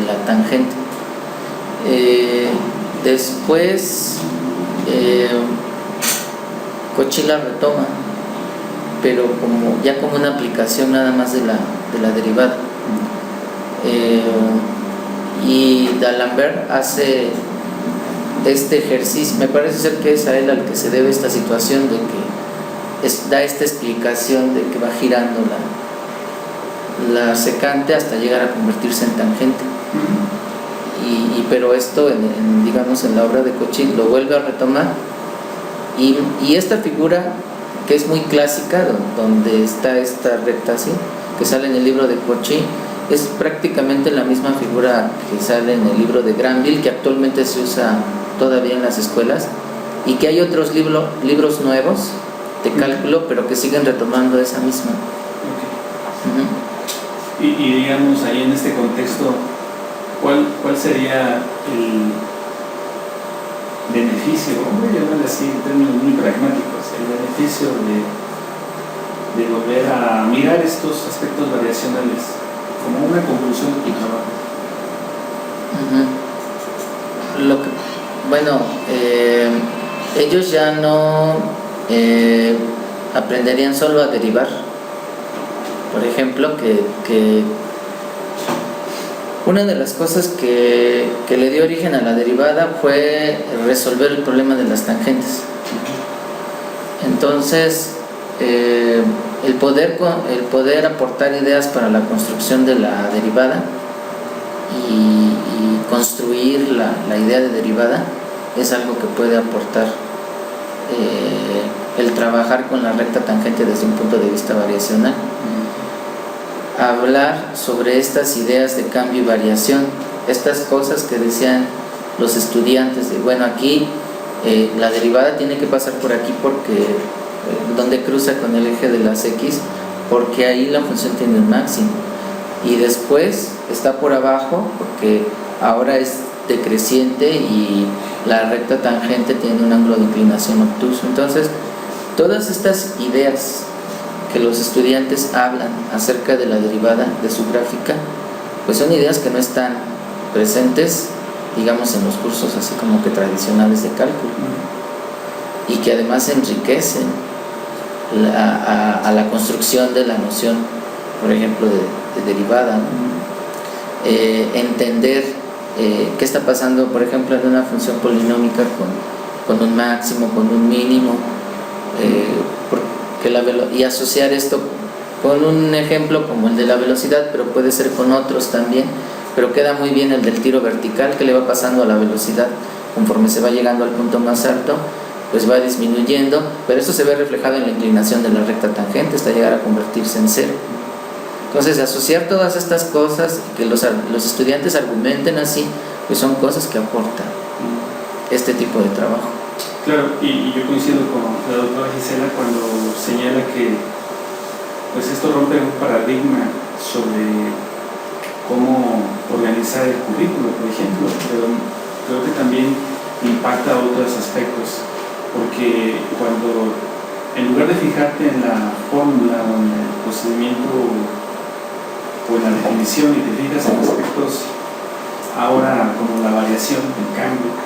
la tangente. Después Cauchy la retoma, pero como una aplicación nada más de la derivada. Y D'Alembert hace este ejercicio, me parece ser que es a él al que se debe esta situación de que da esta explicación de que va girando la secante hasta llegar a convertirse en tangente. Pero esto digamos en la obra de Cauchy lo vuelve a retomar, y esta figura que es muy clásica, donde está esta recta así, que sale en el libro de Cauchy, es prácticamente la misma figura que sale en el libro de Granville, que actualmente se usa todavía en las escuelas, y que hay otros libros nuevos de cálculo, pero que siguen retomando esa misma. Y digamos ahí en este contexto, ¿cuál sería el beneficio, vamos a llamarle así en términos muy pragmáticos, el beneficio de volver a mirar estos aspectos variacionales como una conclusión de tu trabajo? Ellos ya no aprenderían solo a derivar. Por ejemplo, que Una de las cosas que le dio origen a la derivada fue resolver el problema de las tangentes. Entonces, el poder aportar ideas para la construcción de la derivada y construir la idea de derivada es algo que puede aportar el trabajar con la recta tangente desde un punto de vista variacional. Hablar sobre estas ideas de cambio y variación, estas cosas que decían los estudiantes de, bueno, aquí la derivada tiene que pasar por aquí porque donde cruza con el eje de las X, porque ahí la función tiene un máximo, y después está por abajo porque ahora es decreciente y la recta tangente tiene un ángulo de inclinación obtuso. Entonces, todas estas ideas que los estudiantes hablan acerca de la derivada de su gráfica, pues son ideas que no están presentes, digamos, en los cursos así como que tradicionales de cálculo, y que además enriquecen a la construcción de la noción, por ejemplo, de derivada, ¿no? Entender qué está pasando, por ejemplo, en una función polinómica con un máximo, con un mínimo, y asociar esto con un ejemplo como el de la velocidad, pero puede ser con otros también, pero queda muy bien el del tiro vertical, que le va pasando a la velocidad conforme se va llegando al punto más alto, pues va disminuyendo, pero eso se ve reflejado en la inclinación de la recta tangente hasta llegar a convertirse en cero. Entonces, asociar todas estas cosas, que los estudiantes argumenten así, pues son cosas que aportan este tipo de trabajo. Claro, y yo coincido con la doctora Gisela cuando señala que pues esto rompe un paradigma sobre cómo organizar el currículo, por ejemplo, pero creo que también impacta otros aspectos, porque cuando en lugar de fijarte en la fórmula o en el procedimiento o en la definición y te fijas en aspectos ahora como la variación, el cambio,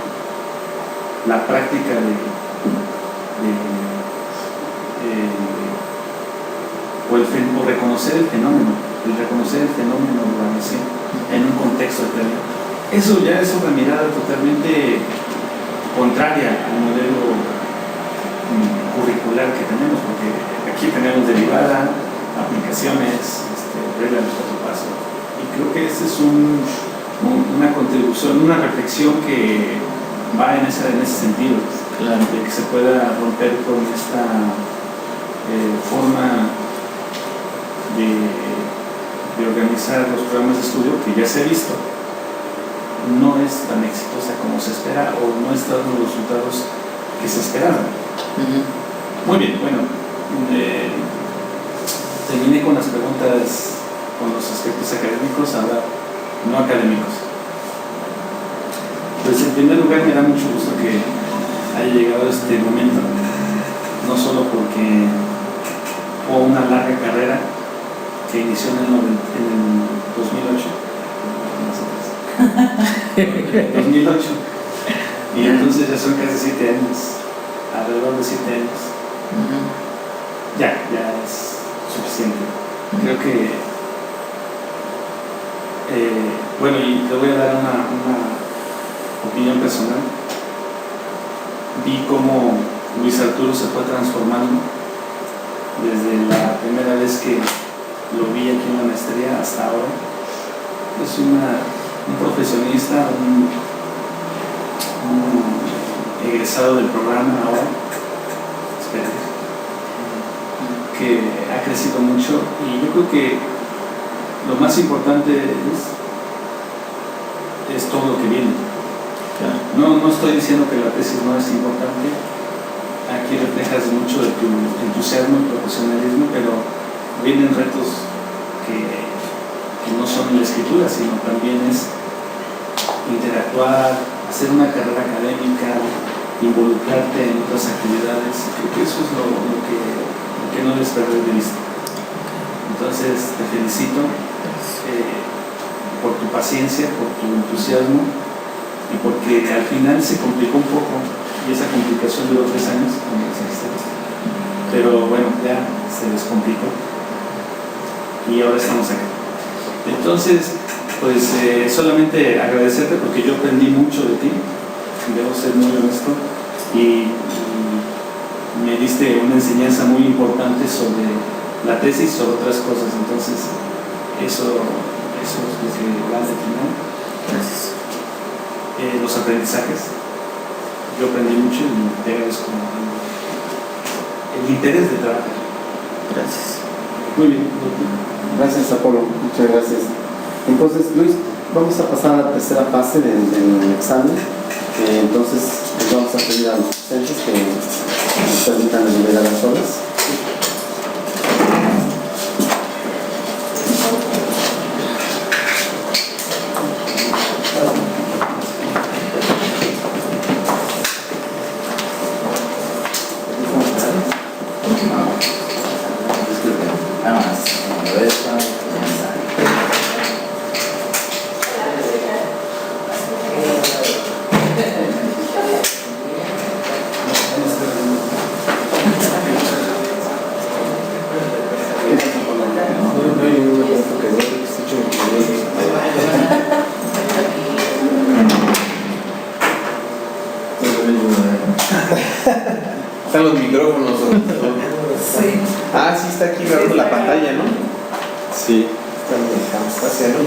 la práctica o reconocer el fenómeno de la variación en un contexto determinado. Eso ya es una mirada totalmente contraria al modelo curricular que tenemos, porque aquí tenemos derivada, aplicaciones, reglas de paso a paso, y creo que esa es una contribución, una reflexión que va en ese sentido, claro, de que se pueda romper con esta forma de organizar los programas de estudio que ya se ha visto no es tan exitosa como se espera o no está dando los resultados que se esperaban. Muy bien, bueno, terminé con las preguntas, con los aspectos académicos, ahora no académicos. Pues en primer lugar me da mucho gusto que haya llegado este momento, no solo porque hubo una larga carrera que inició en el 2008, 2008, y entonces ya son casi 7 años, alrededor de 7 años. Ya es suficiente. Creo que bueno, y te voy a dar una opinión personal. Vi cómo Luis Arturo se fue transformando desde la primera vez que lo vi aquí en la maestría hasta ahora. Es un profesionista, un egresado del programa ahora, que ha crecido mucho, y yo creo que lo más importante es todo lo que viene. No estoy diciendo que la tesis no es importante, aquí reflejas mucho de tu entusiasmo y profesionalismo, pero vienen retos que no son la escritura, sino también es interactuar, hacer una carrera académica, involucrarte en otras actividades. Creo que eso es lo que no debes perder de vista. Entonces te felicito por tu paciencia, por tu entusiasmo, y porque al final se complicó un poco, y esa complicación duró 3 años, pero bueno, ya se descomplicó y ahora estamos acá. Entonces, Pues solamente agradecerte porque yo aprendí mucho de ti, debo ser muy honesto, y me diste una enseñanza muy importante sobre la tesis, sobre otras cosas, entonces eso es lo que vale al final. Gracias. Los aprendizajes, yo aprendí mucho y te agradezco el interés de trabajar. Gracias. Muy bien. Gracias, Apolo. Muchas gracias. Entonces, Luis, vamos a pasar a la tercera fase del examen. Entonces, les vamos a pedir a los docentes que nos permitan liberar las horas. Están los micrófonos. Sí. Ah, sí, está aquí grabando la pantalla, ¿no? Sí. Está haciendo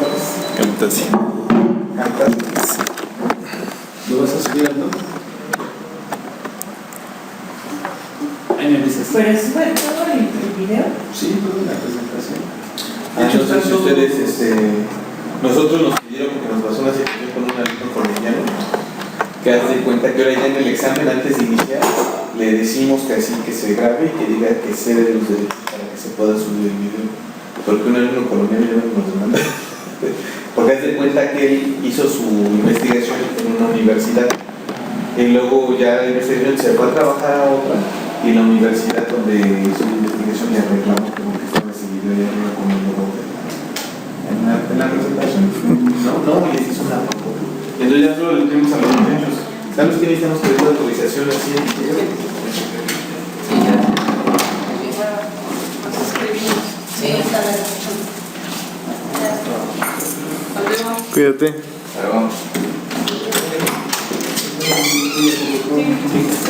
¿Lo vas a subir al no? Ahí me dices. ¿Pero sube todo el video? Sí, toda la presentación. De hecho, están ustedes, nosotros nos pidieron, porque nos pasó una situación con un alumno colombiano, que haz de cuenta que ahora ya en el examen, antes de iniciar, le decimos que así que se grabe y que diga que cede los derechos para que se pueda subir el video. Porque un alumno colombiano ya nos demanda. Porque haz de cuenta que él hizo su investigación en una universidad y luego ya la investigación se fue a trabajar a otra, y la universidad donde hizo la investigación le reclamó como que estaba ese video ya no con el logo en la presentación. No, y les hizo una foto. Entonces ya solo le tuvimos a los muchachos. ¿Sabes que necesitamos pedir la autorización así? Cuídate. Ahora vamos. Sí.